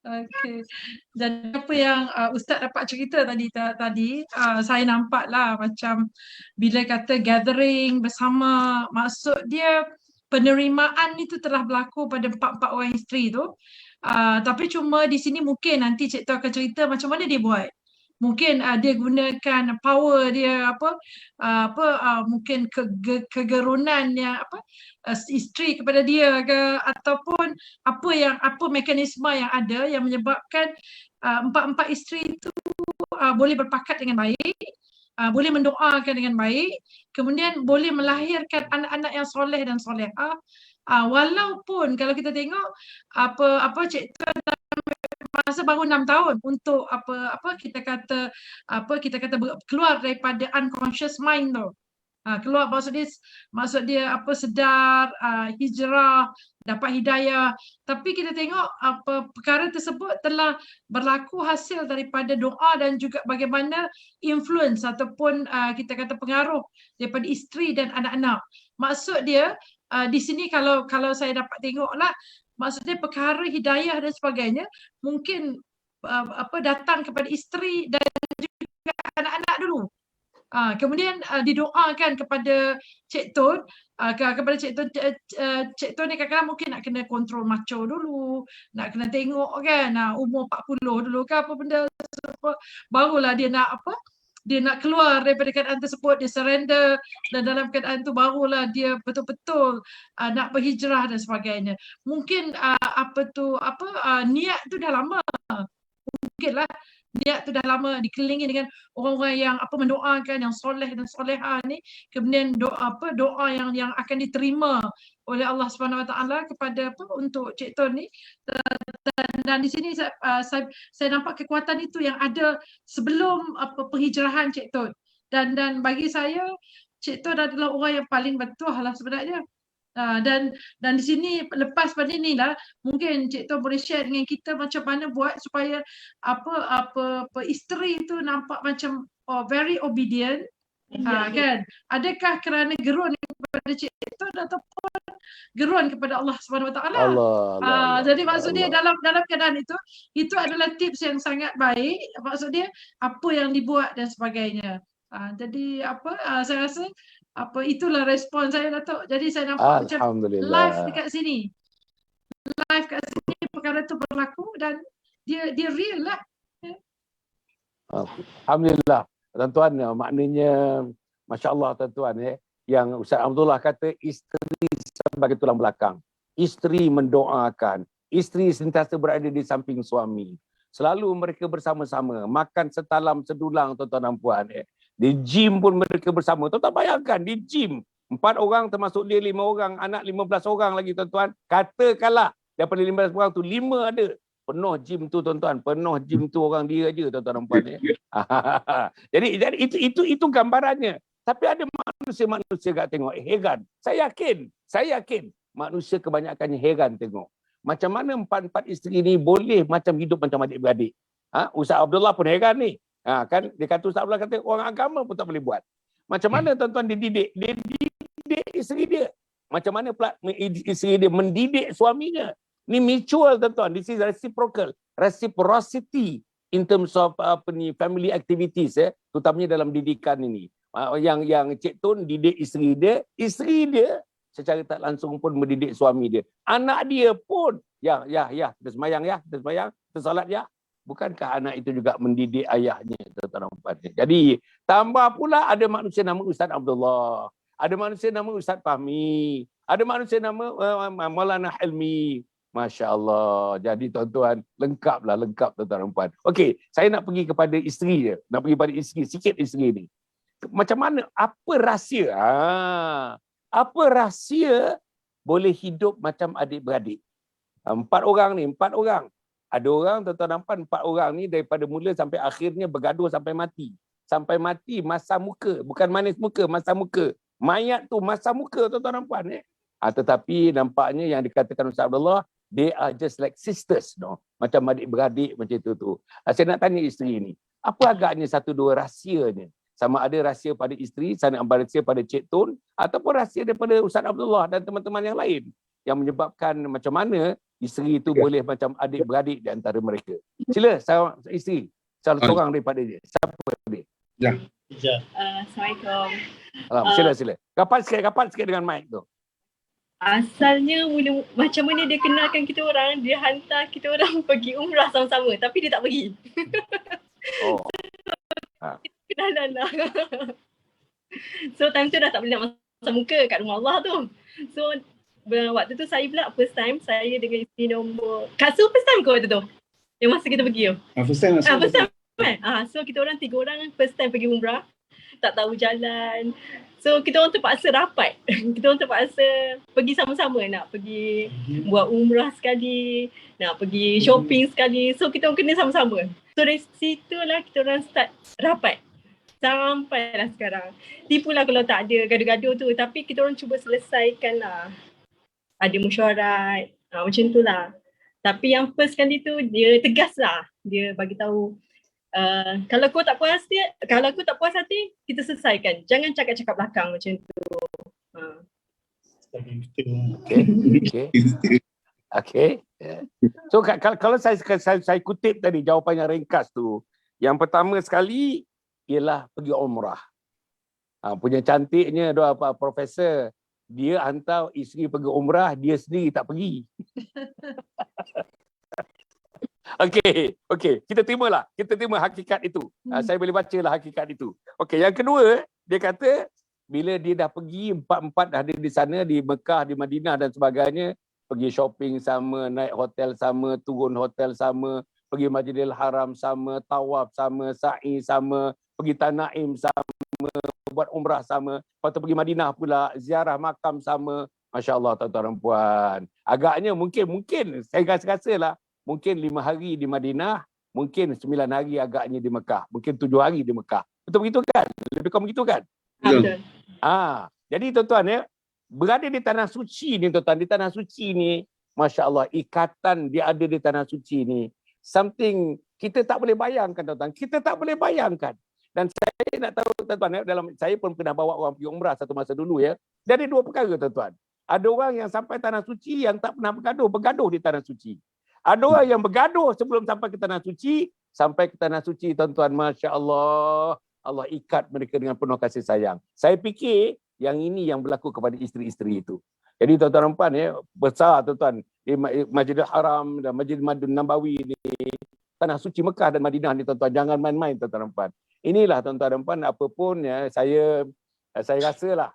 Okey. Dan apa yang Ustaz dapat cerita tadi saya nampaklah macam bila kata gathering bersama, maksud dia penerimaan itu telah berlaku pada 4 orang isteri tu. Tapi cuma di sini mungkin nanti Cik Tu akan cerita macam mana dia buat. Mungkin dia gunakan power dia mungkin kegerunan yang isteri kepada dia ke, ataupun apa mekanisme yang ada yang menyebabkan 4 isteri itu boleh berpakat dengan baik, boleh mendoakan dengan baik, kemudian boleh melahirkan anak-anak yang soleh dan solehah. Walaupun kalau kita tengok Cik Tu masa baru 6 tahun untuk kita kata keluar daripada unconscious mind tu. Keluar maksud dia sedar, hijrah, dapat hidayah. Tapi kita tengok perkara tersebut telah berlaku hasil daripada doa dan juga bagaimana influence ataupun kita kata pengaruh daripada isteri dan anak-anak. Maksud dia di sini kalau saya dapat tengoklah, maksudnya perkara hidayah dan sebagainya mungkin datang kepada isteri dan juga anak-anak dulu. Kemudian didoakan kepada Cik Tun, kepada Cik Tun. Cik Tun ni kadang-kadang mungkin nak kena kontrol macho dulu, nak kena tengok kan, umur 40 dulu ke apa benda, barulah dia nak keluar daripada keadaan tersebut, dia surrender, dan dalam keadaan tu barulah dia betul-betul nak berhijrah dan sebagainya. Mungkin niat tu dah lama. Mungkinlah niat tu dah lama dikelilingi dengan orang-orang yang mendoakan, yang soleh dan solehah ni, kemudian doa yang akan diterima oleh Allah Subhanahu Wa Taala kepada untuk Cik Tun ni. Dan di sini saya nampak kekuatan itu yang ada sebelum penghijrahan Cik Tun. Dan bagi saya Cik Tun adalah orang yang paling betul lah sebenarnya. Dan di sini lepas pada inilah mungkin Cik Tun boleh share dengan kita macam mana buat supaya isteri itu nampak macam very obedient. Kan? Adakah kerana gerun kepada Cik Tun ataupun gerun kepada Allah Subhanahu Wa Taala? Allah. Jadi maksud dia dalam keadaan itu adalah tips yang sangat baik. Maksud dia apa yang dibuat dan sebagainya. Jadi saya rasa itulah respon saya, Datuk. Jadi saya nampak macam live dekat sini. Live kat sini perkara tu berlaku dan dia real lah.
Alhamdulillah. Tuan-tuan, maknanya masya-Allah tuan-tuan yang Ustaz Abdullah kata isteri sebagai tulang belakang. Isteri mendoakan, isteri sentiasa berada di samping suami. Selalu mereka bersama-sama, makan setalam sedulang tuan-tuan dan puan. Di gym pun mereka bersama. Tuan-tuan bayangkan di gym 4 orang termasuk dia 5 orang, anak 15 orang lagi tuan-tuan. Katakanlah daripada 15 orang tu 5 ada. Penuh gym tu tuan-tuan, penuh gym tu orang dia aja tuan-tuan dan puan. Jadi itu gambarannya. Tapi ada manusia-manusia kat tengok heran. Saya yakin manusia kebanyakannya heran tengok. Macam mana empat-empat isteri ni boleh macam hidup macam adik-beradik? Ustaz Abdullah pun heran ni. Kan dia kata Ustaz Abdullah kata orang agama pun tak boleh buat. Macam mana tuan-tuan dia didik isteri dia? Macam mana pula isteri dia mendidik suaminya? Ni mutual tuan-tuan. This is reciprocal. Reciprocity in terms of family activities, terutamanya dalam didikan ini. Yang Cik Tun didik isteri dia secara tak langsung pun mendidik suami dia. Anak dia pun, ya, kita semayang ya, kita salat ya. Bukankah anak itu juga mendidik ayahnya, tuan-tuan dan puan? Jadi, tambah pula ada manusia nama Ustaz Abdullah. Ada manusia nama Ustaz Fahmi. Ada manusia nama Maulana Hilmi. Masya Allah. Jadi tuan-tuan, lengkap tuan-tuan dan puan. Okey, saya nak pergi kepada isteri dia. Nak pergi pada isteri, sikit isteri ni. Macam mana? Apa rahsia? Apa rahsia boleh hidup macam adik-beradik? Empat orang. Ada orang, tuan-tuan dan puan, 4 orang ni daripada mula sampai akhirnya bergaduh sampai mati. Sampai mati masa muka. Bukan manis muka, masa muka. Mayat tu masa muka, tuan-tuan dan puan. Tetapi nampaknya yang dikatakan Ustaz Abdullah, they are just like sisters. No? Macam adik-beradik macam itu tu. Saya nak tanya isteri ni, apa agaknya 1-2 rahsianya? Sama ada rahsia pada isteri, sama ada rahsia pada Cik Tun, ataupun rahsia daripada Ustaz Abdullah dan teman-teman yang lain yang menyebabkan macam mana isteri itu boleh macam adik-beradik di antara mereka. Sila, isteri. Salah seorang daripada dia. Siapa dia?
Ya.
Assalamualaikum.
Sila. Kapan sikit dengan mic tu.
Asalnya macam mana dia kenalkan kita orang, dia hantar kita orang pergi umrah sama-sama tapi dia tak pergi.
Oh.
Kenalan lah. So time tu dah tak boleh nak masuk muka kat rumah Allah tu. So waktu tu saya pula first time saya dengan isteri nombor Kak Su first time ke waktu tu? Yang masa kita pergi tu?
First time.
So kita orang 3 orang first time pergi umrah. Tak tahu jalan. So kita orang terpaksa rapat. Kita orang terpaksa pergi sama-sama, nak pergi buat umrah sekali, nak pergi shopping sekali. So kita orang kena sama-sama. So dari situlah kita orang start rapat. Sampailah sekarang. Tipulah kalau tak ada gaduh-gaduh tu. Tapi kita orang cuba selesaikan lah. Ada mesyuarat. Macam tu lah. Tapi yang first kali tu dia tegas lah. Dia bagi tahu kalau kau tak puas hati, kita selesaikan. Jangan cakap-cakap belakang macam tu.
Okay. So kalau saya kutip tadi jawapan yang ringkas tu, yang pertama sekali ialah pergi umrah. Punya cantiknya profesor, dia hantar isteri pergi umrah, dia sendiri tak pergi. Okey. Kita terima hakikat itu. Saya boleh bacalah hakikat itu. Okey, yang kedua, dia kata bila dia dah pergi, 4-4 ada di sana, di Mekah, di Madinah dan sebagainya, pergi shopping sama, naik hotel sama, turun hotel sama, pergi Masjidil Haram sama, tawaf sama, sa'i sama, pergi Tanaim sama, buat umrah sama, lepas tu pergi Madinah pula, ziarah makam sama. Masya Allah, tuan-tuan dan puan. Agaknya mungkin saya rasa-rasalah, mungkin 5 hari di Madinah, mungkin 9 hari agaknya di Mekah, mungkin 7 hari di Mekah. Betul begitu kan? Lebih kurang begitu kan?
Betul.
Jadi tuan-tuan berada di tanah suci ni tuan-tuan, di tanah suci ni, Masya Allah, ikatan dia ada di tanah suci ni. Something kita tak boleh bayangkan tuan-tuan, kita tak boleh bayangkan. Dan saya nak tahu tuan-tuan, saya pun pernah bawa orang pergi umrah satu masa dulu ya. Jadi 2 perkara tuan-tuan. Ada orang yang sampai tanah suci yang tak pernah bergaduh di tanah suci. Ada orang yang bergaduh sebelum sampai ke tanah suci, tuan-tuan, Masya Allah, Allah ikat mereka dengan penuh kasih sayang. Saya fikir yang ini yang berlaku kepada isteri-isteri itu. Jadi tuan-tuan dan puan besar tuan-tuan, di Masjidil Haram dan Masjid Madun Nabawi ni, tanah suci Mekah dan Madinah ni tuan-tuan, jangan main-main tuan-tuan dan puan. Inilah tuan-tuan dan puan, apapun saya rasalah,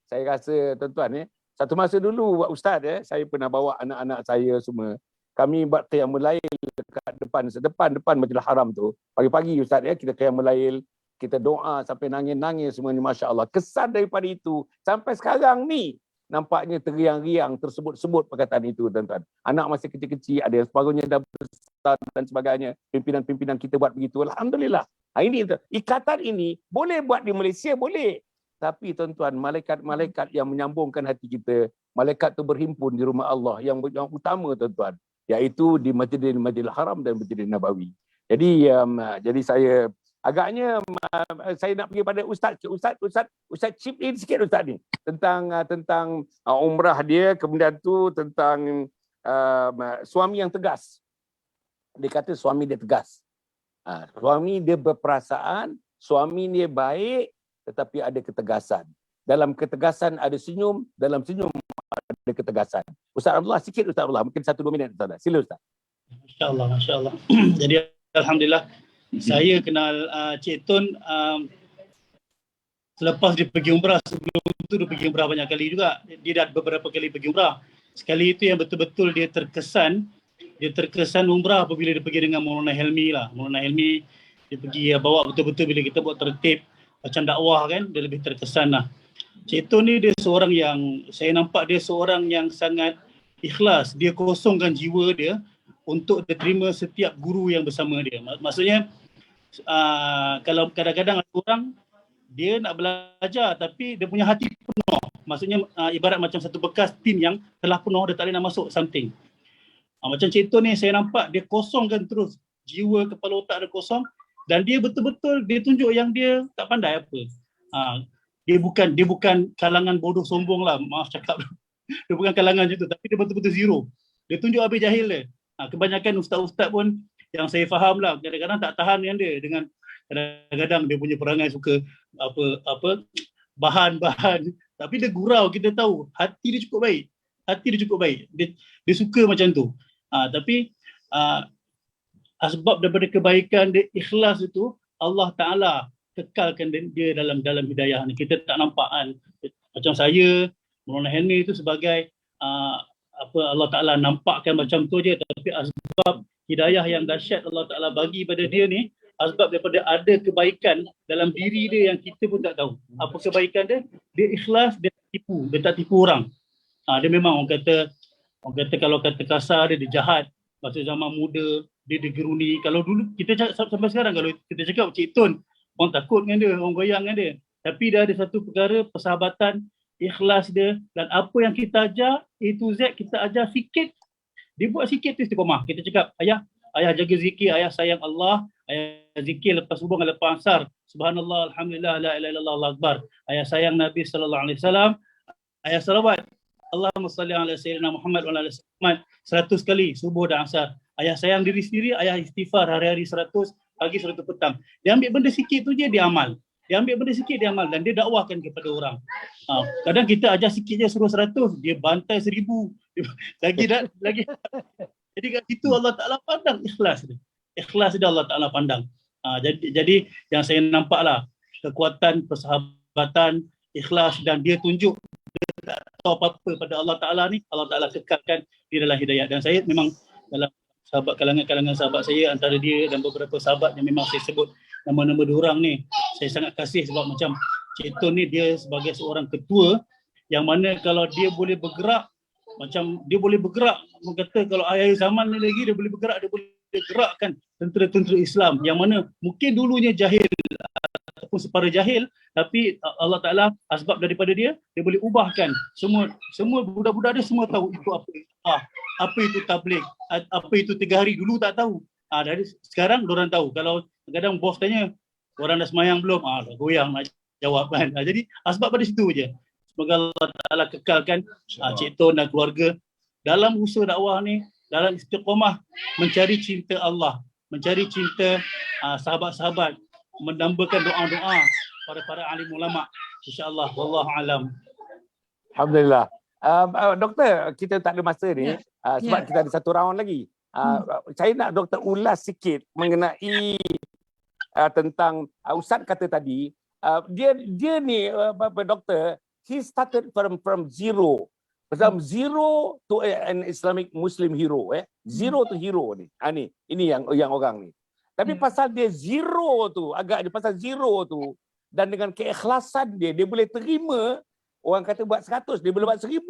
saya rasa tuan-tuan satu masa dulu Ustaz saya pernah bawa anak-anak saya semua. Kami buat qiyamul lail dekat depan Masjidil Haram tu. Pagi-pagi Ustaz kita qiyamul lail, kita doa sampai nangis-nangis semuanya, masya-Allah. Kesan daripada itu sampai sekarang ni nampaknya teriang-riang tersebut-sebut perkataan itu tuan-tuan. Anak masih kecil-kecil, ada yang sebagainya dah besar dan sebagainya. Pimpinan-pimpinan kita buat begitu. Alhamdulillah. Ini ikatan ini boleh buat di Malaysia, boleh. Tapi tuan-tuan, malaikat-malaikat yang menyambungkan hati kita malaikat tu berhimpun di rumah Allah yang utama tuan-tuan, iaitu di Masjidil Haram dan Masjidil Nabawi. Jadi saya agaknya saya nak pergi pada Ustaz chip in sikit Ustaz ni tentang umrah dia, kemudian tu tentang suami yang tegas. Dia kata suami dia tegas. Suami dia berperasaan, suami dia baik, tetapi ada ketegasan. Dalam ketegasan ada senyum, dalam senyum ada ketegasan. Ustaz Abdullah, sikit Ustaz Abdullah, mungkin 1-2 minit Ustaz. Sila Ustaz.
Masya-Allah. Jadi alhamdulillah saya kenal Cik Tun selepas dia pergi umrah. Sebelum itu dia pergi umrah banyak kali juga. Dia dah beberapa kali pergi umrah. Sekali itu yang betul-betul dia terkesan umrah apabila dia pergi dengan Maulana Helmi lah. Maulana Helmi dia pergi bawa betul-betul bila kita buat tertib macam dakwah kan, dia lebih terkesan lah. Cik Tun ni dia seorang yang, saya nampak dia seorang yang sangat ikhlas. Dia kosongkan jiwa dia untuk terima setiap guru yang bersama dia. Maksudnya kalau kadang-kadang ada orang dia nak belajar tapi dia punya hati penuh. Maksudnya ibarat macam satu bekas tin yang telah penuh, dia tak boleh nak masuk something. Macam Cik Tun ni saya nampak dia kosongkan terus. Jiwa, kepala otak dia kosong dan dia betul-betul dia tunjuk yang dia tak pandai apa. Dia bukan kalangan bodoh sombong lah, maaf cakap. Dia bukan kalangan macam tu, tapi dia betul-betul zero. Dia tunjuk habis jahil dia. Kebanyakan ustaz-ustaz pun yang saya faham lah, kadang-kadang tak tahan dengan dia. Dengan kadang-kadang dia punya perangai suka bahan-bahan. Tapi dia gurau, kita tahu hati dia cukup baik. Dia suka macam tu. Tapi asbab daripada kebaikan dia ikhlas itu Allah Ta'ala kekalkan dia dalam hidayah ni. Kita tak nampak kan. Macam saya, Maulana Helmi itu sebagai Allah Ta'ala nampakkan macam tu je, tapi asbab hidayah yang dahsyat Allah Ta'ala bagi pada dia ni, asbab daripada ada kebaikan dalam diri dia yang kita pun tak tahu. Apa kebaikan dia? Dia ikhlas, dia tak tipu orang. Dia memang orang kata kalau kata kasar dia jahat. Masa zaman muda dia digeruni. Kalau dulu kita cakap sampai sekarang, kalau kita cakap Cik Tun, orang takut dengan dia, orang goyang dengan dia. Tapi dia ada satu perkara, persahabatan, ikhlas dia, dan apa yang kita ajar, A to Z kita ajar sikit, dia buat sikit tu istiqomah. Kita cakap, ayah jaga zikir, ayah sayang Allah, ayah zikir lepas subuh dan lepas asar. Subhanallah, alhamdulillah, la ilaha illallah, Allahu akbar. Ayah sayang Nabi sallallahu alaihi wasallam, ayah salawat. Allahumma salli ala sayyidina Muhammad wa ala Muhammad 100 kali subuh dan asar. Ayah sayang diri sendiri, ayah istighfar hari-hari 100, pagi 100 petang. Dia ambil benda sikit tu je dia amal. Dan dia dakwahkan kepada orang. Kadang kita ajar sikit je suruh 100, dia bantai 1000. Lagi. Jadi kat situ Allah Ta'ala pandang ikhlas dia. Ikhlas dia Allah Ta'ala pandang. Jadi yang saya nampaklah kekuatan persahabatan, ikhlas, dan dia tunjuk dia tak tahu apa-apa pada Allah Ta'ala ni, Allah Ta'ala kekalkan dia dalam hidayah. Dan saya memang dalam kalangan sahabat saya, antara dia dan beberapa sahabat yang memang saya sebut nama-nama diorang ni, saya sangat kasih sebab macam Cik Tun ni dia sebagai seorang ketua yang mana kalau dia boleh bergerak, orang kata kalau akhir zaman ni lagi dia boleh bergerak, dia boleh gerakkan tentera-tentera Islam yang mana mungkin dulunya jahil ataupun separa jahil, tapi Allah Ta'ala asbab daripada dia boleh ubahkan semua budak-budak dia semua tahu itu apa itu tabligh, apa itu 3 hari, dulu tak tahu. Dari sekarang diorang tahu. Kalau kadang bos tanya, orang dah semayang belum? Dah goyang nak jawab kan. Jadi asbab pada situ je. Semoga Allah Ta'ala kekalkan Cik Tun dan keluarga dalam usaha dakwah ni, dalam istiqomah mencari cinta Allah, mencari cinta sahabat-sahabat, menambahkan doa-doa para alim ulama. InsyaAllah. Wallahu alam.
Alhamdulillah. Doktor, kita tak ada masa ni sebab kita ada satu round lagi. Saya nak doktor ulas sikit mengenai tentang Ustaz kata tadi, dia ni doktor, he started from zero. From zero to an Islamic Muslim hero, zero to hero ni. Ini yang orang ni. Tapi pasal dia zero tu, pasal zero tu, dan dengan keikhlasan dia boleh terima. Orang kata buat 100, dia boleh buat 1000.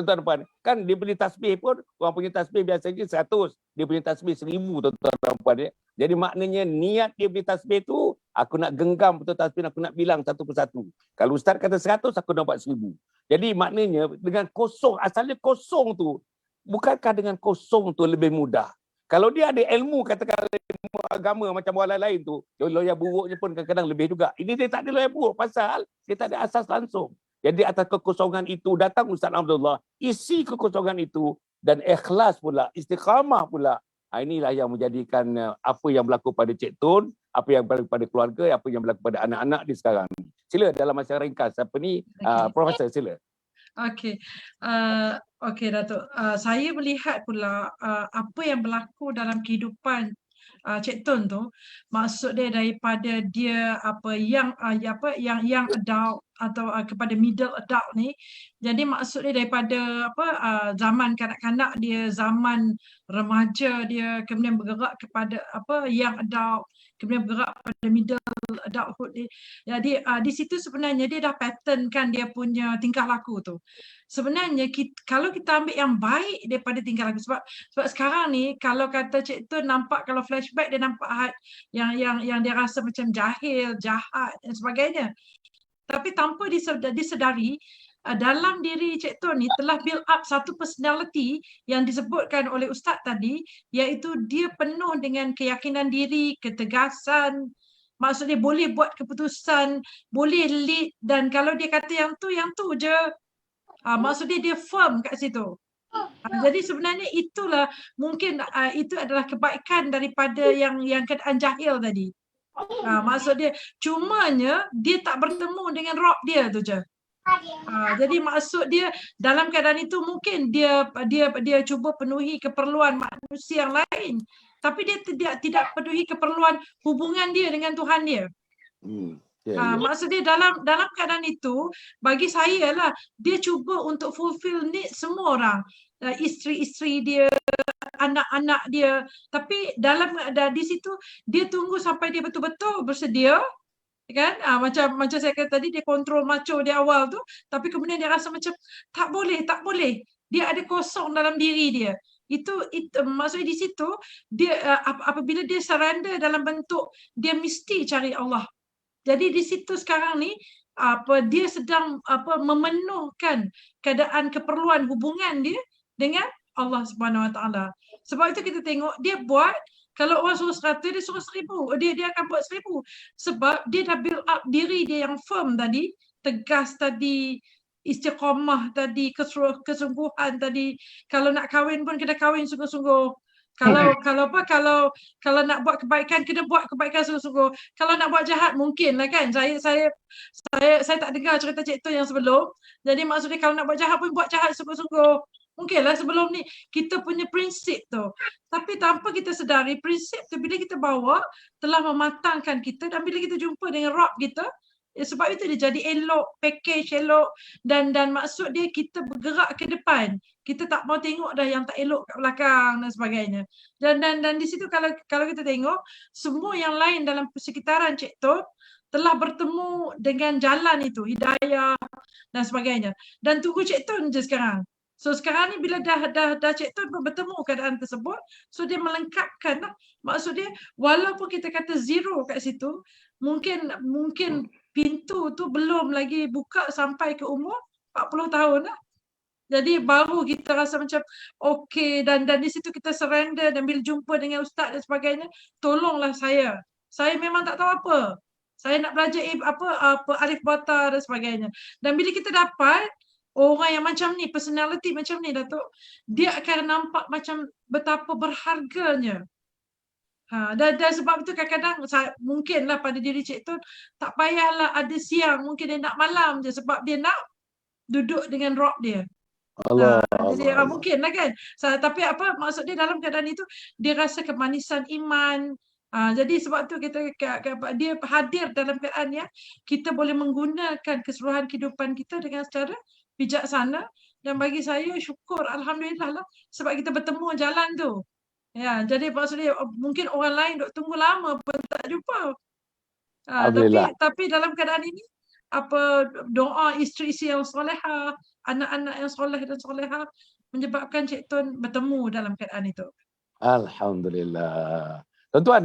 Tuan-tuan, kan dia beli tasbih pun, orang punya tasbih biasanya 100, dia punya tasbih 1000, tuan-tuan. Jadi maknanya niat dia beli tasbih tu Aku nak genggam betul tasbih, aku nak bilang satu persatu. Kalau ustaz kata 100, aku dapat 1000. Jadi maknanya dengan kosong, asalnya kosong tu, bukankah dengan kosong tu lebih mudah? Kalau dia ada ilmu, katakan ilmu agama macam orang lain tu, loya buruknya pun kadang-kadang lebih juga. Ini dia tak ada loya buruk pasal dia tak ada asas langsung. Jadi atas kekosongan itu datang Ustaz Abdullah, isi kekosongan itu dan ikhlas pula, istiqamah pula. Inilah yang menjadikan apa yang berlaku pada Cik Tun, apa yang berlaku pada keluarga, apa yang berlaku pada anak-anak di sekarang. Sila dalam masa ringkas apa ni, Profesor sila.
Okey. Okey Datuk. Saya melihat pula apa yang berlaku dalam kehidupan Cik Tun tu, maksud dia daripada dia yang adult atau kepada middle adult ni. Jadi maksud dia daripada zaman kanak-kanak dia, zaman remaja dia, kemudian bergerak kepada young adult, kemudian bergerak pada middle adulthood dia. Jadi di situ sebenarnya dia dah patternkan dia punya tingkah laku tu. Sebenarnya kalau kita ambil yang baik daripada tingkah laku, sebab sekarang ni kalau kata Cik Tun nampak, kalau flashback dia nampak yang dia rasa macam jahil, jahat dan sebagainya. Tapi tanpa disedari, dalam diri Cik Tun ni telah build up satu personality yang disebutkan oleh Ustaz tadi, iaitu dia penuh dengan keyakinan diri, ketegasan, maksudnya boleh buat keputusan, boleh lead, dan kalau dia kata yang tu je, maksudnya dia firm kat situ. Jadi sebenarnya itulah mungkin itu adalah kebaikan daripada yang keadaan jahil tadi. Maksud dia cumanya dia tak bertemu dengan Rob dia tu je. Jadi maksud dia dalam keadaan itu mungkin dia cuba penuhi keperluan manusia yang lain, tapi dia tidak penuhi keperluan hubungan dia dengan Tuhan dia. Maksud dia dalam keadaan itu, bagi saya lah, dia cuba untuk fulfill need semua orang, isteri-isteri dia, anak-anak dia, tapi di situ dia tunggu sampai dia betul-betul bersedia, kan? Macam saya kata tadi, dia kontrol macho di awal tu, tapi kemudian dia rasa macam tak boleh. Dia ada kosong dalam diri dia. Itu maksudnya di situ dia apabila dia surrender dalam bentuk dia mesti cari Allah. Jadi di situ sekarang ni dia sedang memenuhkan keadaan keperluan hubungan dia dengan Allah Subhanahu Wa Taala. Sebab itu kita tengok dia buat, kalau orang suruh 100 dia suruh 1000, dia akan buat 1000 sebab dia dah build up diri dia yang firm tadi, tegas tadi, istiqamah tadi, kesungguhan tadi. Kalau nak kahwin pun kena kahwin sungguh-sungguh. Kalau nak buat kebaikan kena buat kebaikan sungguh-sungguh. Kalau nak buat jahat mungkin lah kan. Saya tak dengar cerita Cik Tun yang sebelum. Jadi maksudnya kalau nak buat jahat pun buat jahat sungguh-sungguh. Mungkinlah sebelum ni kita punya prinsip tu. Tapi tanpa kita sedari prinsip tu bila kita bawa telah mematangkan kita, dan bila kita jumpa dengan Rob kita, sebab itu dia jadi elok, package elok, dan maksud dia kita bergerak ke depan. Kita tak mau tengok dah yang tak elok kat belakang dan sebagainya. Dan di situ kalau kita tengok semua yang lain dalam persekitaran Cik Tun telah bertemu dengan jalan itu, hidayah dan sebagainya. Dan tunggu Cik Tun je sekarang. So sekarang ni bila dah Cik Tun bertemu keadaan tersebut, so dia melengkapkan lah. Maksud dia walaupun kita kata zero kat situ, mungkin pintu tu belum lagi buka sampai ke umur 40 tahun lah. Jadi baru kita rasa macam okey, dan di situ kita surrender, dan bila jumpa dengan ustaz dan sebagainya, tolonglah saya. Saya memang tak tahu apa. Saya nak belajar apa Alif Bata dan sebagainya. Dan bila kita dapat orang yang macam ni, personality macam ni Datuk, dia akan nampak macam betapa berharganya. Dan sebab itu kadang-kadang mungkinlah pada diri Cik Tun tak payahlah ada siang, mungkin dia nak malam je sebab dia nak duduk dengan Rob dia. Jadi mungkinlah kan. Tapi maksud dia dalam keadaan itu dia rasa kemanisan iman. Jadi sebab tu dia hadir dalam keadaan yang kita boleh menggunakan keseluruhan kehidupan kita dengan secara bijaksana, dan bagi saya syukur alhamdulillah lah sebab kita bertemu jalan tu. Ya, jadi maksudnya mungkin orang lain duk tunggu lama pun tak jumpa. Tapi dalam keadaan ini doa isteri-isteri yang solehah, anak-anak yang soleh dan solehah menyebabkan Cik Tun bertemu dalam keadaan itu.
Alhamdulillah. Tuan-tuan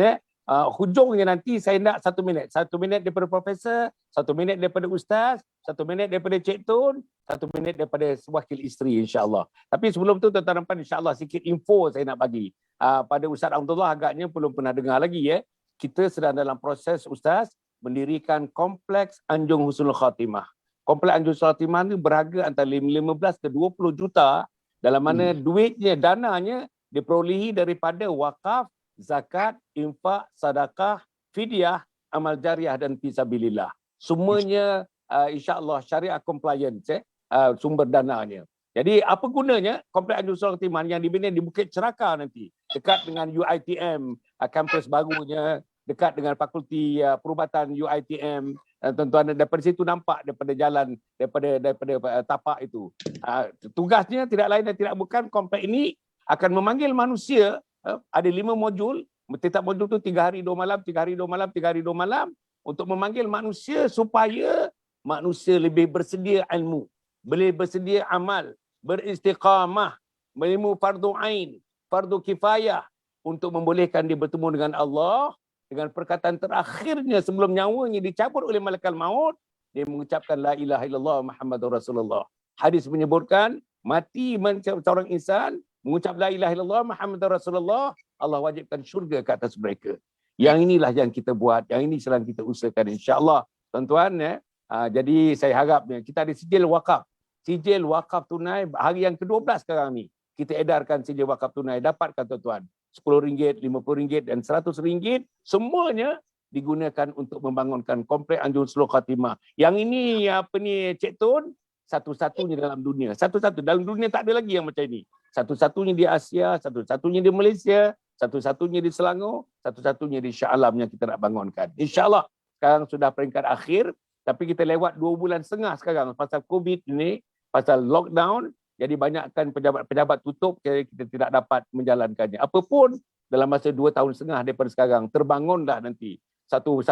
hujungnya nanti saya nak 1 minit. 1 minit daripada profesor, 1 minit daripada ustaz, 1 minit daripada Cik Tun, 1 minit daripada wakil isteri insya-Allah. Tapi sebelum tu tuan-tuan dan puan, insya-Allah sikit info saya nak bagi. Pada Ustaz Abdullah agaknya belum pernah dengar lagi ya. Kita sedang dalam proses ustaz mendirikan kompleks Anjung Husnul Khatimah. Kompleks Anjung Husnul Khatimah ni berharga antara 15 ke 20 juta, dalam mana duitnya, dananya diperolehi daripada wakaf, zakat, infak, sedekah, fidyah, amal jariah dan fisabilillah. Semuanya insya-Allah syariah compliance sumber dananya. Jadi apa gunanya kompleks Anjung Husnul Khatimah yang dibina di Bukit Cerakar nanti, dekat dengan UiTM, kampus barunya, dekat dengan Fakulti Perubatan UiTM. Tuan-tuan daripada situ nampak daripada jalan, daripada tapak itu. Tugasnya tidak lain dan tidak bukan, kompleks ini akan memanggil manusia, ada 5 modul, setiap modul tu 3 hari 2 malam, 3 hari 2 malam, 3 hari 2 malam, untuk memanggil manusia supaya manusia lebih bersedia ilmu, boleh bersedia amal, beristiqamah, berilmu fardu ain, fardu kifayah, untuk membolehkan dia bertemu dengan Allah dengan perkataan terakhirnya sebelum nyawanya dicabut oleh malaikat maut, dia mengucapkan la ilaha illallah Muhammadur Rasulullah. Hadis menyebutkan mati seorang insan mengucap la ilaha illallah Muhammadur Rasulullah, Allah wajibkan syurga ke atas mereka. Yang inilah yang kita buat, yang ini sedang kita usahakan insya-Allah. Tuan-tuan ya. Jadi saya harap kita ada sijil wakaf. Sijil wakaf tunai hari yang ke-12 sekarang ni. Kita edarkan sijil wakaf tunai, dapatkan tuan-tuan. RM10, RM50 dan RM100, semuanya digunakan untuk membangunkan kompleks Anjung Husnul Khatimah. Yang ini Cik Tun, satu-satunya dalam dunia. Satu-satu dalam dunia, tak ada lagi yang macam ini. Satu-satunya di Asia, satu-satunya di Malaysia, satu-satunya di Selangor, satu-satunya di Shah Alam yang kita nak bangunkan. InsyaAllah sekarang sudah peringkat akhir, tapi kita lewat 2 bulan setengah sekarang pasal COVID ini, pasal lockdown. Jadi banyakkan pejabat-pejabat tutup, kita tidak dapat menjalankannya. Apapun dalam masa 2 tahun setengah daripada sekarang, terbangunlah nanti satu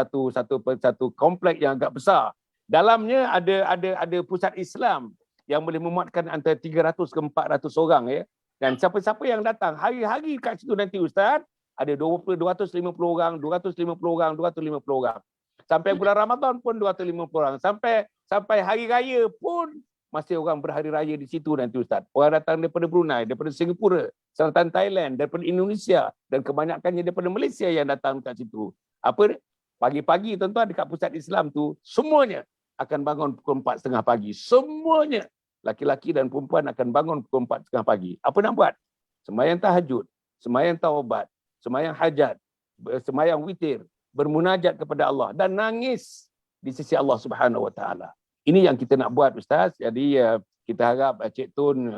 kompleks yang agak besar. Dalamnya ada pusat Islam yang boleh memuatkan antara 300 ke 400 orang ya. Dan siapa-siapa yang datang hari-hari kat situ nanti ustaz, ada 250 orang, 250 orang, 250 orang. Sampai bulan Ramadan pun 250 orang. Sampai hari raya pun masih orang berhari raya di situ nanti ustaz. Orang datang daripada Brunei, daripada Singapura, Selatan Thailand, daripada Indonesia dan kebanyakannya daripada Malaysia yang datang kat situ. Pagi-pagi tuan-tuan dekat pusat Islam tu semuanya akan bangun pukul 4.30 pagi. Semuanya laki-laki dan perempuan akan bangun pukul 4.30 pagi. Apa nak buat? Sembahyang tahajud, sembahyang taubat, sembahyang hajat, sembahyang witir, bermunajat kepada Allah dan nangis di sisi Allah Subhanahu Wa Taala. Ini yang kita nak buat ustaz. Jadi kita harap Cik Tun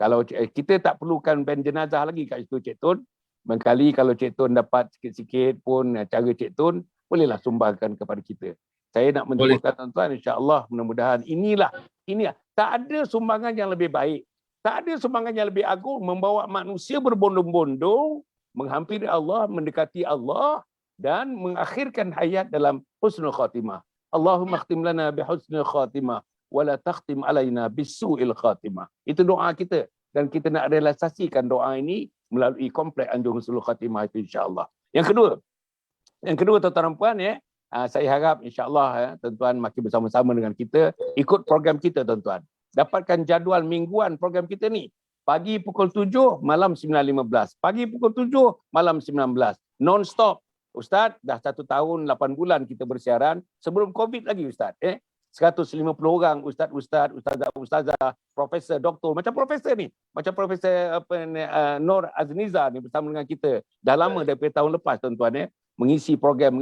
kalau kita tak perlukan band jenazah lagi kat situ Cik Tun. Mengkali kalau Cik Tun dapat sikit-sikit pun cara Cik Tun, bolehlah sumbangkan kepada kita. Saya nak menyebutkan tuan-tuan, insya-Allah mudah-mudahan inilah tak ada sumbangan yang lebih baik. Tak ada sumbangan yang lebih agung membawa manusia berbondong-bondong menghampiri Allah, mendekati Allah dan mengakhirkan hayat dalam husnul khatimah. Allahumma khtim lana bi husnil khatimah wa la takhtim alaina bisu'il khatimah. Itu doa kita dan kita nak realisasikan doa ini melalui kompleks Anjung Husnul Khatimah itu insya-Allah. Yang kedua tuan-tuan dan puan ya, saya harap insya-Allah tuan-tuan makin bersama-sama dengan kita ikut program kita tuan-tuan. Dapatkan jadual mingguan program kita ni. Pagi pukul 7, malam 9.15. Pagi pukul 7, malam 19. Non-stop. Ustaz, dah 1 tahun 8 bulan kita bersiaran. Sebelum COVID lagi Ustaz. 150 orang ustazah, profesor, doktor. Macam profesor ni. Macam Profesor Nur Azniza ni bersama dengan kita. Dah lama daripada tahun lepas tuan-tuan. Mengisi program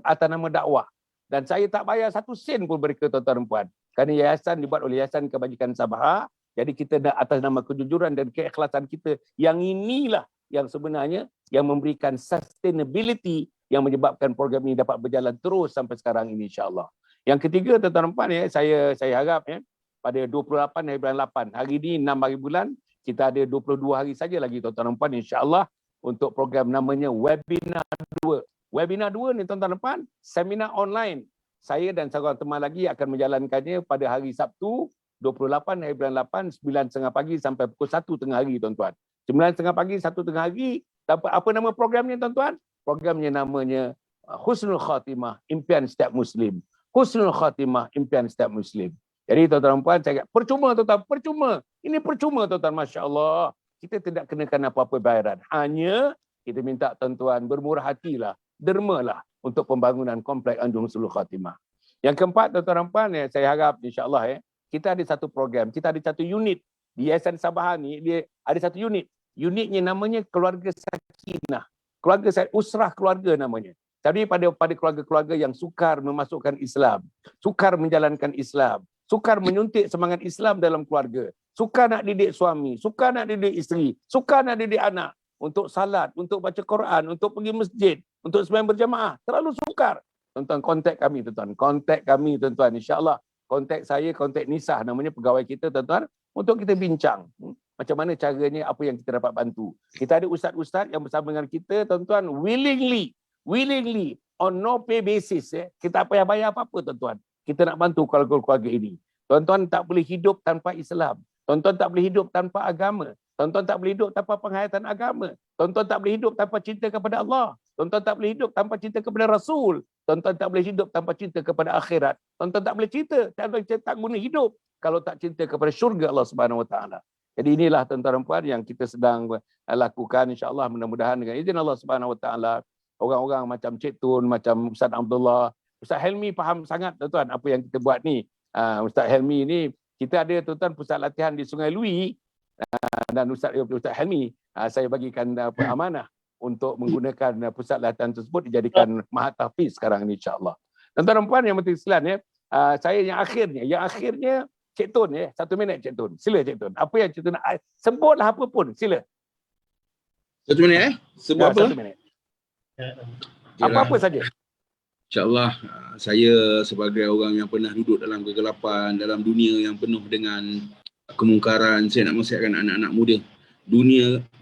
atas nama dakwah. Dan saya tak bayar 1 sen pun mereka tuan-tuan dan puan. Kerana yayasan dibuat oleh Yayasan Kebajikan Sabah. Jadi kita dah atas nama kejujuran dan keikhlasan kita. Yang inilah yang sebenarnya yang memberikan sustainability yang menyebabkan program ini dapat berjalan terus sampai sekarang ini insya-Allah. Yang ketiga tuan-tuan dan puan saya harap pada 28 hari bulan 8. Hari ini 6 hari bulan, kita ada 22 hari saja lagi tuan-tuan dan puan insya-Allah untuk program namanya Webinar 2. Webinar 2 ni tuan-tuan dan puan, seminar online. Saya dan seorang teman lagi akan menjalankannya pada hari Sabtu 28 hari bulan 8, 9.30 pagi sampai pukul 1 tengah hari tuan-tuan. 9.30 pagi, 1 tengah hari, Apa nama programnya tuan-tuan? Programnya namanya Husnul Khatimah, impian setiap Muslim. Husnul Khatimah, impian setiap Muslim. Jadi tuan-tuan dan puan, saya kata, percuma tuan-tuan, percuma. Ini percuma tuan-tuan, Masya Allah. Kita tidak kenakan apa-apa bayaran. Hanya kita minta tuan-tuan bermurah hatilah, dermalah untuk pembangunan komplek Anjung Husnul Khatimah. Yang keempat tuan-tuan dan puan, saya harap insya-Allah kita ada satu program, kita ada satu unit di Yayasan Sabahan ni, dia ada satu unit. Unitnya namanya Keluarga Sakinah. Usrah keluarga namanya. Tapi pada keluarga-keluarga yang sukar memasukkan Islam, sukar menjalankan Islam, sukar menyuntik semangat Islam dalam keluarga, suka nak didik suami, suka nak didik isteri, suka nak didik anak untuk salat, untuk baca Quran, untuk pergi masjid, untuk sembahyang berjamaah, terlalu sukar. Tuan-tuan, kontak kami tuan-tuan, insya-Allah. Kontak saya, kontak Nisah namanya pegawai kita tuan-tuan, untuk kita bincang macam mana caranya, apa yang kita dapat bantu. Kita ada ustaz-ustaz yang bersama dengan kita tuan-tuan, willingly on no pay basis, kita tak payah bayar apa-apa tuan-tuan. Kita nak bantu keluarga-keluarga ini. Tuan-tuan tak boleh hidup tanpa Islam. Tuan-tuan tak boleh hidup tanpa agama. Tuan-tuan tak boleh hidup tanpa penghayatan agama. Tuan-tuan tak boleh hidup tanpa cinta kepada Allah. Tuan-tuan tak boleh hidup tanpa cinta kepada Rasul. Tuan-tuan tak boleh hidup tanpa cinta kepada akhirat. Tuan-tuan tak boleh tak guna hidup kalau tak cinta kepada syurga Allah Subhanahu Wa Taala. Jadi inilah tuan-tuan dan puan yang kita sedang lakukan, insya-Allah, mudah-mudahan dengan izin Allah Subhanahu Wa Taala. Orang-orang macam Cik Tun, macam Ustaz Abdullah, Ustaz Helmi faham sangat tuan-tuan apa yang kita buat ni. Ustaz Helmi ni, kita ada tuan-tuan pusat latihan di Sungai Lui, dan Ustaz Helmi, saya bagikan amanah untuk menggunakan pusat latihan tersebut dijadikan Mahatahfiz sekarang ni, insya-Allah. Tuan-tuan dan puan yang penting sekalian, saya yang akhirnya Cik Tun, 1 minit Cik Tun. Sila Cik Tun. Apa yang Cik Tun nak sebutlah apa pun, sila.
1 minit sebut apa?
1 minit. Apa-apa saja.
InsyaAllah, saya sebagai orang yang pernah duduk dalam kegelapan, dalam dunia yang penuh dengan kemungkaran, saya nak nasihatkan anak-anak muda.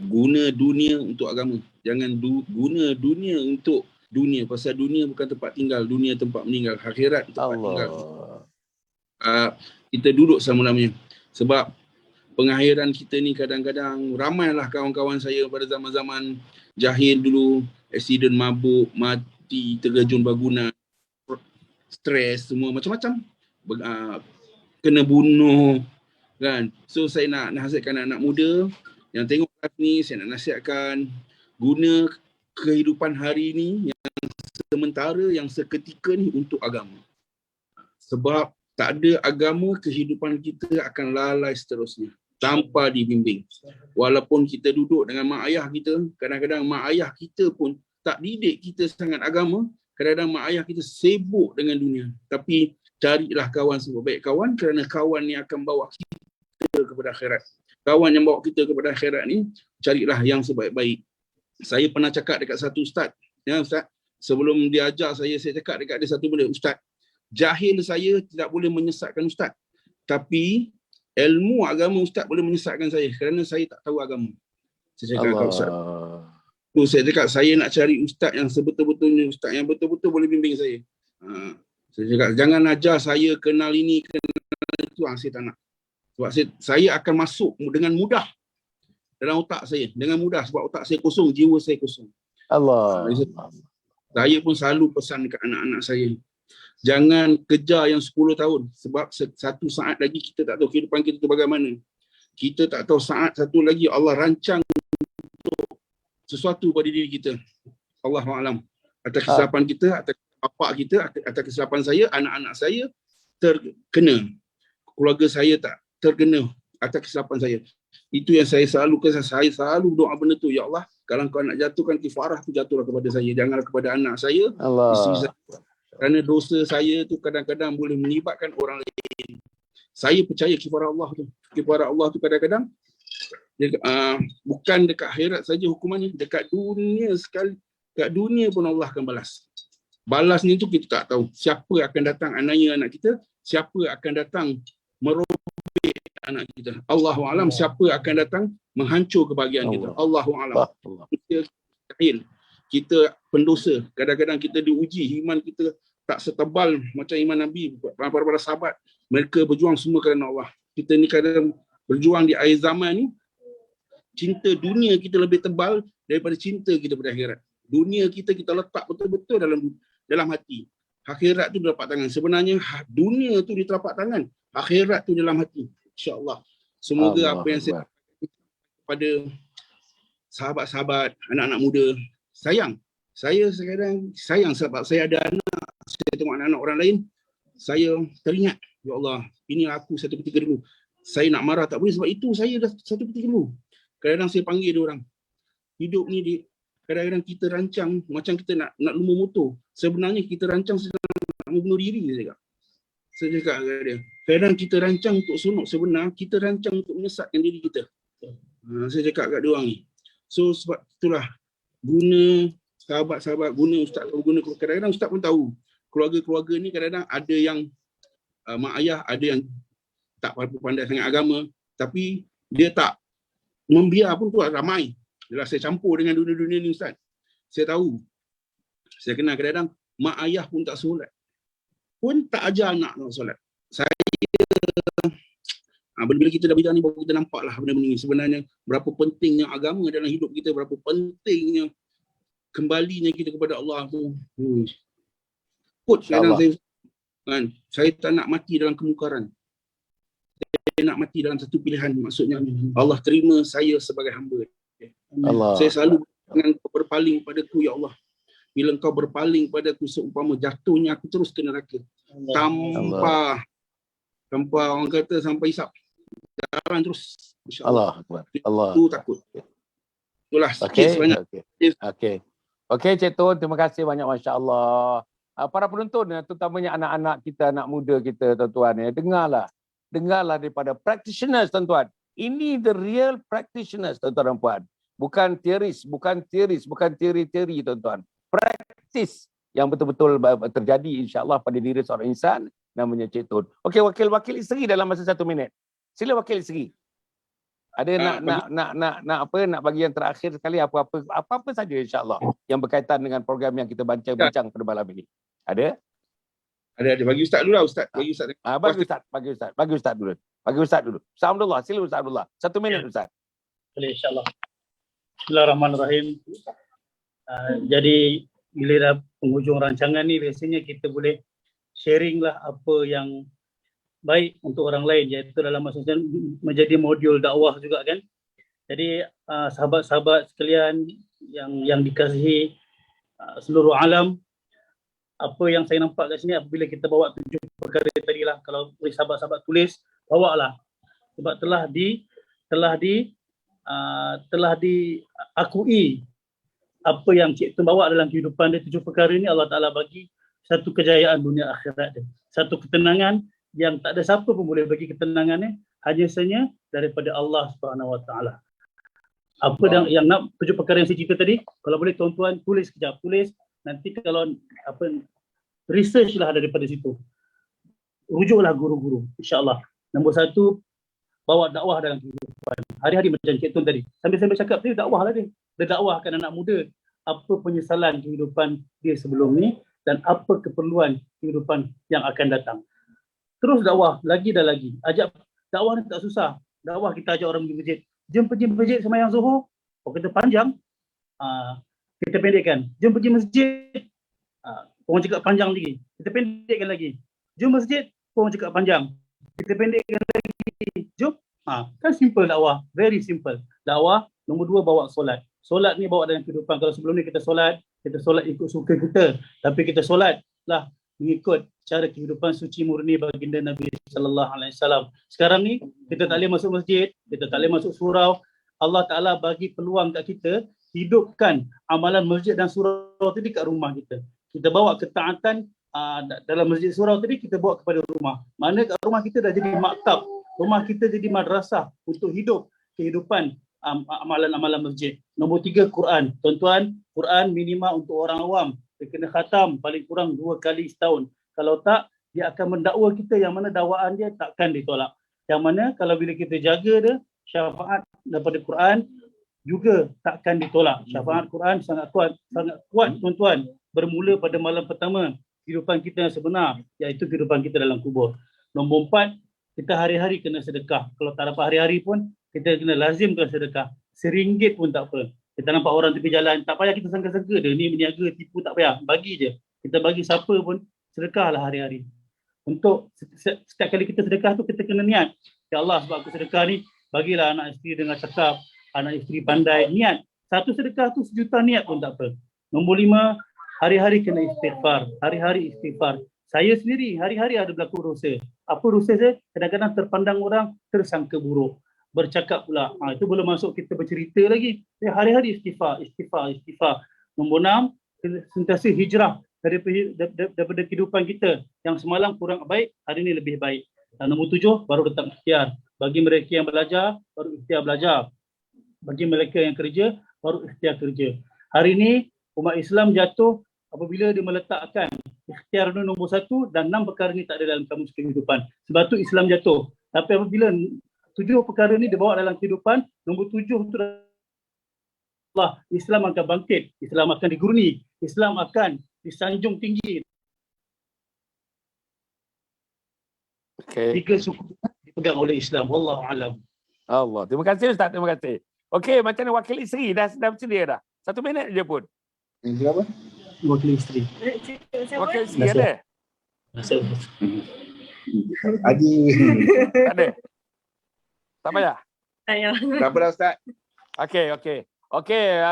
Guna dunia untuk agama. Jangan guna dunia untuk dunia. Pasal dunia bukan tempat tinggal, dunia tempat meninggal. Akhirat tempat tinggal. Kita duduk sama-lamanya. Sebab pengakhiran kita ni kadang-kadang, ramailah kawan-kawan saya pada zaman-zaman jahil dulu, aksiden mabuk, mati, terjun bangunan, stres, semua macam-macam. Kena bunuh, kan. So saya nak nasihatkan anak muda yang tengok ni, saya nak nasihatkan guna kehidupan hari ni yang sementara, yang seketika ni untuk agama. Sebab tak ada agama, kehidupan kita akan lalai seterusnya tanpa dibimbing. Walaupun kita duduk dengan mak ayah kita, kadang-kadang mak ayah kita pun tak didik kita sangat agama, kadang-kadang mak ayah kita sibuk dengan dunia. Tapi carilah kawan sebaik kawan, kerana kawan ni akan bawa kita kepada akhirat. Kawan yang bawa kita kepada akhirat ni, carilah yang sebaik-baik. Saya pernah cakap dekat satu ustaz, ustaz, sebelum dia ajar saya cakap dekat dia satu benda, ustaz, jahil saya tidak boleh menyesatkan ustaz, tapi ilmu agama ustaz boleh menyesatkan saya kerana saya tak tahu agama. Saya cakap kat ustaz. Tu saya cakap saya nak cari ustaz yang sebetul-betulnya, ustaz yang betul-betul boleh bimbing saya. Saya cakap jangan ajar saya kenal ini, kenal itu, saya tak nak. Sebab saya akan masuk dengan mudah dalam otak saya, dengan mudah sebab otak saya kosong, jiwa saya kosong. Saya pun selalu pesan dekat anak-anak saya, jangan kejar yang 10 tahun sebab satu saat lagi kita tak tahu kehidupan kita tu bagaimana. Kita tak tahu saat satu lagi Allah rancang untuk sesuatu pada diri kita. Allahu'alam. Atas kesilapan kita, atas bapak kita, atas kesilapan saya, anak-anak saya terkena. Keluarga saya tak terkena atas kesilapan saya. Itu yang saya selalu doa benda tu, ya Allah, kalau kau nak jatuhkan kifarah tu, jatuhlah kepada saya, janganlah kepada anak saya, isteri saya. Kerana dosa saya tu kadang-kadang boleh melibatkan orang lain. Saya percaya kifarah Allah tu. Kifarah Allah tu kadang-kadang bukan dekat akhirat saja hukumannya, dekat dunia sekali. Dekat dunia pun Allah akan balas. Balasnya tu kita tak tahu. Siapa akan datang aniaya anak kita, siapa akan datang merobek anak kita. Allahu'alam, siapa akan datang menghancur kebahagiaan kita. Allahu'alam. Kita pendosa. Kadang-kadang kita diuji, iman kita tak setebal macam iman Nabi, para sahabat. Mereka berjuang semua kerana Allah. Kita ni kadang berjuang di akhir zaman ni, cinta dunia kita lebih tebal daripada cinta kita pada akhirat. Dunia kita letak betul-betul dalam hati. Akhirat tu di telapak tangan. Sebenarnya dunia tu di telapak tangan, akhirat tu dalam hati. InsyaAllah. Semoga apa yang saya kepada sahabat-sahabat, anak-anak muda, sayang. Saya sekarang sayang sebab saya ada anak, saya tengok anak-anak orang lain, saya teringat, ya Allah, inilah aku satu ketika dulu. Saya nak marah tak boleh sebab itu saya dah satu ketika dulu. Kadang-kadang saya panggil dia orang. Hidup ni kadang-kadang kita rancang macam kita nak lumba motor. Sebenarnya kita rancang sedang nak membunuh diri, saya cakap kepada dia. Kadang kita rancang untuk sonok, sebenar kita rancang untuk menyesatkan diri kita. Saya cakap kat dia orang ni. So sebab itulah guna sahabat-sahabat, guna ustaz, guna kadang-kadang ustaz pun tahu. Keluarga-keluarga ni kadang-kadang ada yang mak ayah ada yang tak pandai sangat agama, tapi dia tak membiar pun tu ramai. Yalah, saya campur dengan dunia-dunia ni ustaz. Saya tahu. Saya kenal kadang-kadang mak ayah pun tak solat. Pun tak ajar anak nak solat. Bila kita dah bincang ni baru kita nampak lah benda-benda ni. Sebenarnya berapa pentingnya agama dalam hidup kita, berapa pentingnya kembalinya kita kepada Allah tu. Kadang saya tak nak mati dalam kemukaran. Saya nak mati dalam satu pilihan. Maksudnya Allah terima saya sebagai hamba. Allah. Saya selalu dengan berpaling padaku, ya Allah. Bila engkau berpaling padaku seumpama jatuhnya aku terus ke neraka. Tanpa orang kata sampai hisap. Jalan terus. InsyaAllah.
Allah.
Itu takut. Itulah sikit sebanyak.
Okey Cik Tun, terima kasih banyak, Masya Allah. Para penonton, terutamanya anak-anak kita, anak muda kita, tuan-tuan, dengarlah daripada practitioners, tuan-tuan. Ini the real practitioners, tuan-tuan dan puan. Bukan teoris, bukan teori-teori, tuan-tuan. Praktis yang betul-betul terjadi insya-Allah pada diri seorang insan, namanya Cik Tun. Okey, wakil isteri dalam masa 1 minit. Sila wakil isteri. Ada nak bagi yang terakhir sekali apa-apa saja insya-Allah yang berkaitan dengan program yang kita bincang pada malam ini. Ada?
Ada. Bagi ustaz dulu lah, ustaz. Bagi ustaz.
Bagi ustaz dulu. Ustaz Abdullah, sila Ustaz Abdullah. 1 minit ustaz.
Boleh, insya-Allah. Bismillahirrahmanirrahim. Jadi bila dah penghujung rancangan ni, biasanya kita boleh sharing lah apa yang baik untuk orang lain, iaitu dalam maksudnya menjadi modul dakwah juga kan. Jadi sahabat-sahabat sekalian yang dikasihi seluruh alam, apa yang saya nampak kat sini apabila kita bawa 7 perkara tadi lah, kalau boleh sahabat-sahabat tulis, bawa lah. Sebab telah diakui apa yang Cik Tun bawa dalam kehidupan dia. 7 perkara ni Allah Ta'ala bagi satu kejayaan dunia akhirat dia. Satu ketenangan yang tak ada siapa pun boleh bagi ketenangan ni, hanya saja daripada Allah Subhanahu Wa Ta'ala. Apa yang nak 7 perkara yang saya cerita tadi, kalau boleh tuan-tuan tulis kejap, nanti kalau research lah daripada situ. Rujuklah guru-guru, insya-Allah. Nombor 1, bawa dakwah dalam kehidupan. Hari-hari macam Cik Tun tadi. Sambil-sambil cakap dia dakwah lah dia. Dia dakwahkan anak muda apa penyesalan kehidupan dia sebelum ni dan apa keperluan kehidupan yang akan datang. Terus dakwah lagi dan lagi. Ajak dakwah ni tak susah. Dakwah kita ajak orang pergi masjid. Jom pergi masjid sembahyang Zuhur. Kalau kita panjang, kita pendekkan. Jom pergi masjid. Orang cakap panjang lagi. Kita pendekkan lagi. Jom masjid. Orang cakap panjang. Kita pendekkan lagi. Jom. Kan simple dakwah. Very simple. Dakwah. Nombor 2, bawa solat. Solat ni bawa dalam kehidupan. Kalau sebelum ni kita solat ikut suka kita. Tapi kita solat lah mengikut cara kehidupan suci murni baginda Nabi sallallahu alaihi wasallam. Sekarang ni kita tak boleh masuk masjid, kita tak boleh masuk surau. Allah Taala bagi peluang kat kita hidupkan amalan masjid dan surau tadi kat rumah kita. Kita bawa ketaatan dalam masjid surau tadi kita bawa kepada rumah. Mana kat rumah kita dah jadi maktab, rumah kita jadi madrasah untuk hidup kehidupan amalan-amalan masjid. Nombor 3, Quran. Tuan-tuan, Quran minima untuk orang awam. Dia kena khatam paling kurang 2 kali setahun. Kalau tak, dia akan mendakwa kita yang mana dakwaan dia takkan ditolak. Yang mana kalau bila kita jaga dia, syafaat daripada Quran juga takkan ditolak. Syafaat Quran sangat kuat tuan-tuan. Bermula pada malam pertama kehidupan kita yang sebenar, iaitu kehidupan kita dalam kubur. Nombor 4, kita hari-hari kena sedekah. Kalau tak dapat hari-hari pun, kita kena lazimkan sedekah. RM1 pun tak apa. Kita nampak orang tepi jalan, tak payah kita sangka-sangka dia ni berniaga, tipu, tak payah. Bagi je. Kita bagi siapa pun, sedekahlah hari-hari. Untuk setiap kali kita sedekah tu, kita kena niat. Ya Allah, sebab aku sedekah ni, bagilah anak isteri dengan cakap, anak isteri pandai. Niat. Satu sedekah tu 1 juta niat pun tak apa. Nombor 5, hari-hari kena istighfar. Hari-hari istighfar. Saya sendiri, hari-hari ada berlaku dosa. Apa dosa saya? Kadang-kadang terpandang orang, tersangka buruk. Bercakap pula. Itu belum masuk kita bercerita lagi. Hari-hari istighfar. Nombor 6, sentiasa hijrah daripada kehidupan kita. Yang semalam kurang baik, hari ini lebih baik. Dan nombor 7, baru datang ikhtiar. Bagi mereka yang belajar, baru ikhtiar belajar. Bagi mereka yang kerja, baru ikhtiar kerja. Hari ini, umat Islam jatuh apabila dia meletakkan ikhtiar nombor 1 dan 6 perkara ni tak ada dalam kamus kehidupan. Sebab tu Islam jatuh. Tapi apabila 7 perkara ni dibawa dalam kehidupan, nombor 7 tu Allah, Islam akan bangkit, Islam akan diguruni, Islam akan disanjung tinggi.
Okey.
3 suku dipegang oleh Islam. Wallahu alam.
Allah. Terima kasih Ustaz, terima kasih. Okey, macam mana wakil isteri dah bersedia dah? 1 minit je pun.
Apa?
Wakil isteri.
Wakil isteri ada?
Adi.
Tak ada. Tak payah.
Tak apa dah Ustaz.
Okey.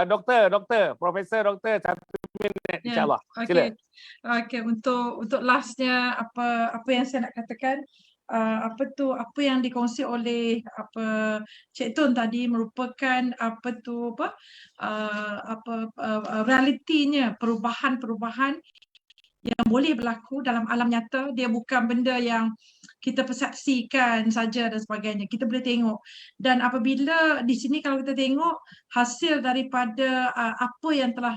Doktor, Profesor Doktor, 1 minit insya-Allah. Sila.
Okey, untuk lastnya apa yang saya nak katakan, apa yang dikongsi oleh Cik Tun tadi merupakan realitinya, perubahan yang boleh berlaku dalam alam nyata. Dia bukan benda yang kita persepsikan saja dan sebagainya. Kita boleh tengok. Dan apabila di sini kalau kita tengok hasil daripada apa yang telah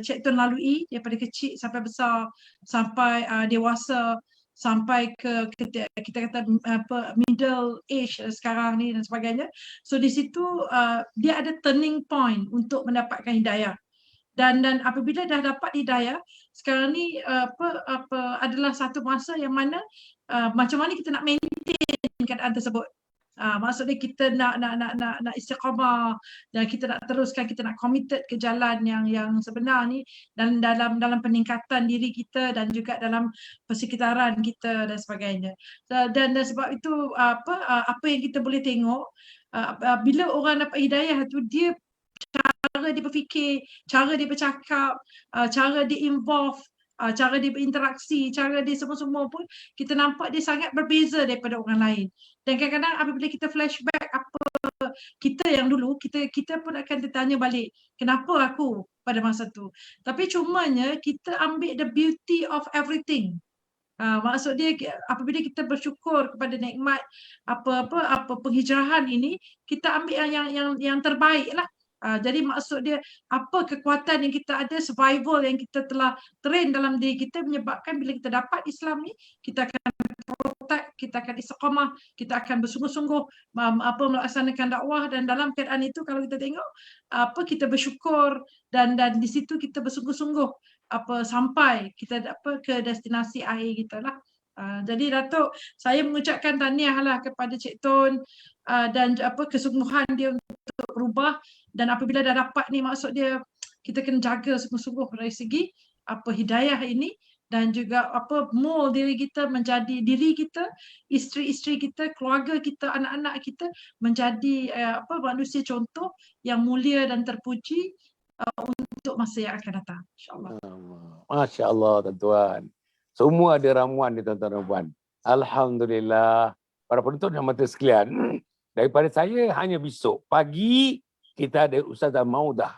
Cik Tun lalui daripada kecil sampai besar, sampai dewasa, sampai ke kita kata middle age sekarang ni dan sebagainya. So di situ dia ada turning point untuk mendapatkan hidayah. Dan apabila dah dapat hidayah, sekarang ni adalah satu masa yang mana macam mana kita nak maintain keadaan tersebut. Maksudnya kita nak istiqamah dan kita nak teruskan, kita nak committed ke jalan yang sebenar ni, dan dalam peningkatan diri kita dan juga dalam persekitaran kita dan sebagainya. Dan sebab itu apa yang kita boleh tengok bila orang dapat hidayah tu, dia cara dia berfikir, cara dia bercakap, cara dia involve, cara dia berinteraksi, cara dia semua pun kita nampak dia sangat berbeza daripada orang lain. Dan kadang-kadang apabila kita flashback kita yang dulu, kita pun akan tertanya balik, kenapa aku pada masa tu? Tapi cumanya kita ambil the beauty of everything. Maksud dia apabila kita bersyukur kepada nikmat penghijrahan ini, kita ambil yang terbaik lah. Jadi maksud dia apa kekuatan yang kita ada, survival yang kita telah train dalam diri kita, menyebabkan bila kita dapat Islam ni, kita akan protect, kita akan istiqamah, kita akan bersungguh-sungguh melaksanakan dakwah. Dan dalam keadaan itu kalau kita tengok kita bersyukur dan di situ kita bersungguh-sungguh sampai kita ke destinasi akhir kita lah. Jadi Datuk, saya mengucapkan tahniah lah kepada Cik Tun dan kesungguhan dia untuk berubah. Dan apabila dah dapat ni, maksud dia kita kena jaga sungguh-sungguh dari segi hidayah ini, dan juga mold diri kita menjadi diri kita, isteri-isteri kita, keluarga kita, anak-anak kita menjadi manusia contoh yang mulia dan terpuji untuk masa yang akan datang, insya-Allah.
Masya-Allah tuan-tuan. Semua ada ramuan ni tuan-tuan dan puan. Alhamdulillah. Para penonton yang mata sekalian, daripada saya hanya besok pagi kita ada Ustazah Maudah.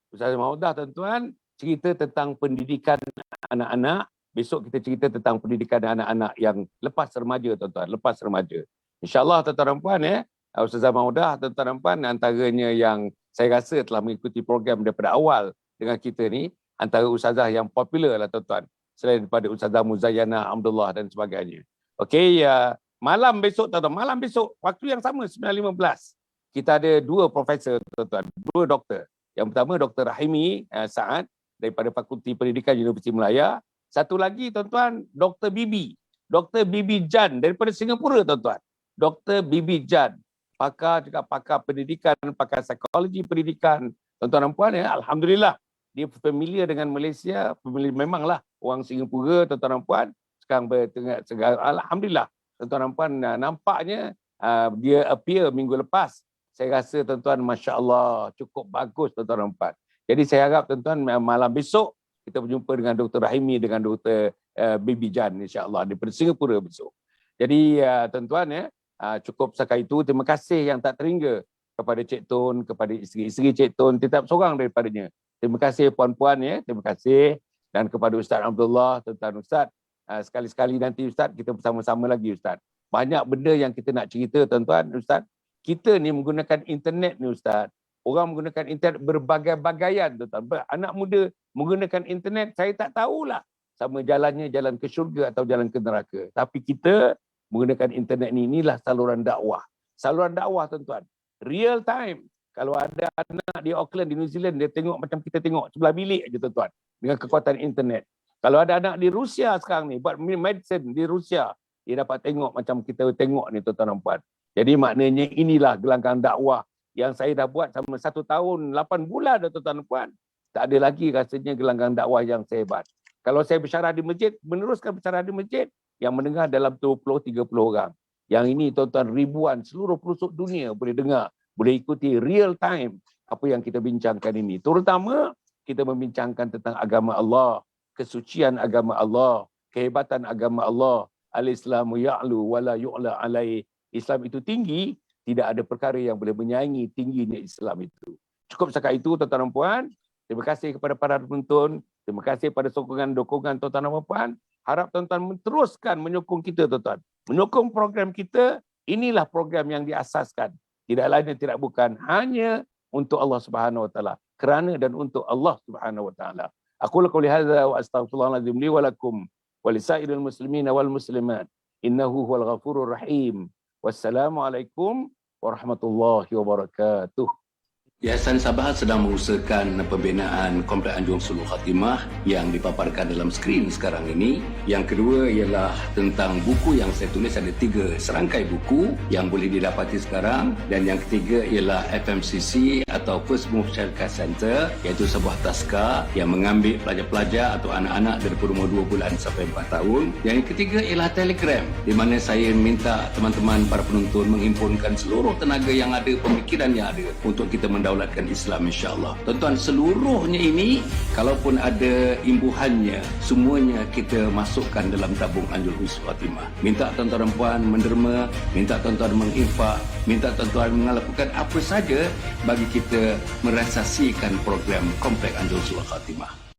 Ustazah Maudah tuan-tuan cerita tentang pendidikan anak-anak. Besok kita cerita tentang pendidikan anak-anak yang lepas remaja tuan-tuan, lepas remaja. InsyaAllah tuan-tuan dan puan Ustazah Maudah tuan-tuan dan puan antaranya yang saya rasa telah mengikuti program daripada awal dengan kita ni, antara ustazah yang popular lah tuan-tuan. Selain daripada Ustazah Muzayyana Abdullah dan sebagainya. Okey, malam besok tuan-tuan, malam besok waktu yang sama 9.15. Kita ada 2 profesor tuan-tuan, 2 doktor. Yang pertama Dr. Rahimi Saad daripada Fakulti Pendidikan Universiti Melaya. Satu lagi tuan-tuan Dr. Bibi Jan daripada Singapura tuan-tuan. Dr. Bibi Jan pakar juga pakar pendidikan, pakar psikologi pendidikan. Tuan-tuan dan puan ya, alhamdulillah dia familiar dengan Malaysia, memanglah orang Singapura tuan-tuan dan puan sekarang bertengah alhamdulillah tuan-tuan dan puan nampaknya dia appear minggu lepas. Saya rasa tuan-tuan masya-Allah cukup bagus tuan-tuan dan puan. Jadi saya harap tuan-tuan malam besok kita berjumpa dengan Dr. Rahimi dengan Dr. Baby Jan insya-Allah di Singapura besok. Jadi tuan-tuan ya, cukup sekali itu. Terima kasih yang tak terhingga kepada Cik Tun, kepada isteri-isteri Cik Tun, tetap seorang daripadanya. Terima kasih puan-puan ya, terima kasih. Dan kepada Ustaz Abdullah, tuan-tuan Ustaz, sekali-sekali nanti Ustaz kita bersama-sama lagi Ustaz. Banyak benda yang kita nak cerita tuan-tuan Ustaz. Kita ni menggunakan internet ni Ustaz. Orang menggunakan internet berbagai-bagaian tuan-tuan. Anak muda menggunakan internet, saya tak tahulah sama jalannya jalan ke syurga atau jalan ke neraka. Tapi kita menggunakan internet ni, inilah saluran dakwah. Saluran dakwah tuan-tuan. Real time. Kalau ada anak di Auckland, di New Zealand, dia tengok macam kita tengok sebelah bilik aja tuan-tuan. Dengan kekuatan internet. Kalau ada anak di Rusia sekarang ni, buat medicine di Rusia, dia dapat tengok macam kita tengok ni tuan-tuan dan puan. Jadi maknanya inilah gelanggang dakwah yang saya dah buat selama 1 tahun 8 bulan dah tuan-tuan dan puan. Tak ada lagi rasanya gelanggang dakwah yang sehebat. Kalau saya bersyarah di masjid, meneruskan bersyarah di masjid, yang mendengar dalam 20-30 orang. Yang ini tuan-tuan ribuan seluruh pelosok dunia boleh dengar, boleh ikuti real time apa yang kita bincangkan ini. Terutama kita membincangkan tentang agama Allah, kesucian agama Allah, kehebatan agama Allah. Al-Islamu ya'lu wa la yu'la alai. Islam itu tinggi, tidak ada perkara yang boleh menyaingi tingginya Islam itu. Cukup setakat itu tuan-tuan dan puan. Terima kasih kepada para penonton. Terima kasih pada sokongan-dokongan tuan-tuan dan puan. Harap tuan-tuan meneruskan menyokong kita tuan-tuan. Menyokong program kita, inilah program yang diasaskan. Tidak lain dan tidak bukan, hanya untuk Allah Subhanahu Wa Taala. Kerana dan untuk Allah Subhanahu Wa Taala. Aku qouli hadza wa astaghfirullahalazim li wa lakum wa lisairil muslimin wal muslimat. Innahu huwal ghafurur rahim. Wassalamualaikum warahmatullahi wabarakatuh.
Yayasan Sabah sedang mengusahakan pembinaan Kompleks Anjung Suluh Khatimah yang dipaparkan dalam skrin sekarang ini. Yang kedua ialah tentang buku yang saya tulis, ada 3 serangkai buku yang boleh didapati sekarang. Dan yang ketiga ialah FMCC atau First Move Childcare Center, iaitu sebuah taska yang mengambil pelajar-pelajar atau anak-anak dari umur 2 bulan sampai 4 tahun. Yang ketiga ialah Telegram, di mana saya minta teman-teman para penonton menghimpunkan seluruh tenaga yang ada, pemikiran yang ada untuk kita mendaulatkan Islam insya-Allah. Tuan-tuan, seluruhnya ini kalaupun ada imbuhannya, semuanya kita masukkan dalam tabung Anjung Suluh Khatimah. Minta tuan-tuan dan puan menderma, minta tuan-tuan menginfak, minta tuan-tuan melakukan apa saja bagi kita merasasikan program Kompleks Anjung Suluh Khatimah.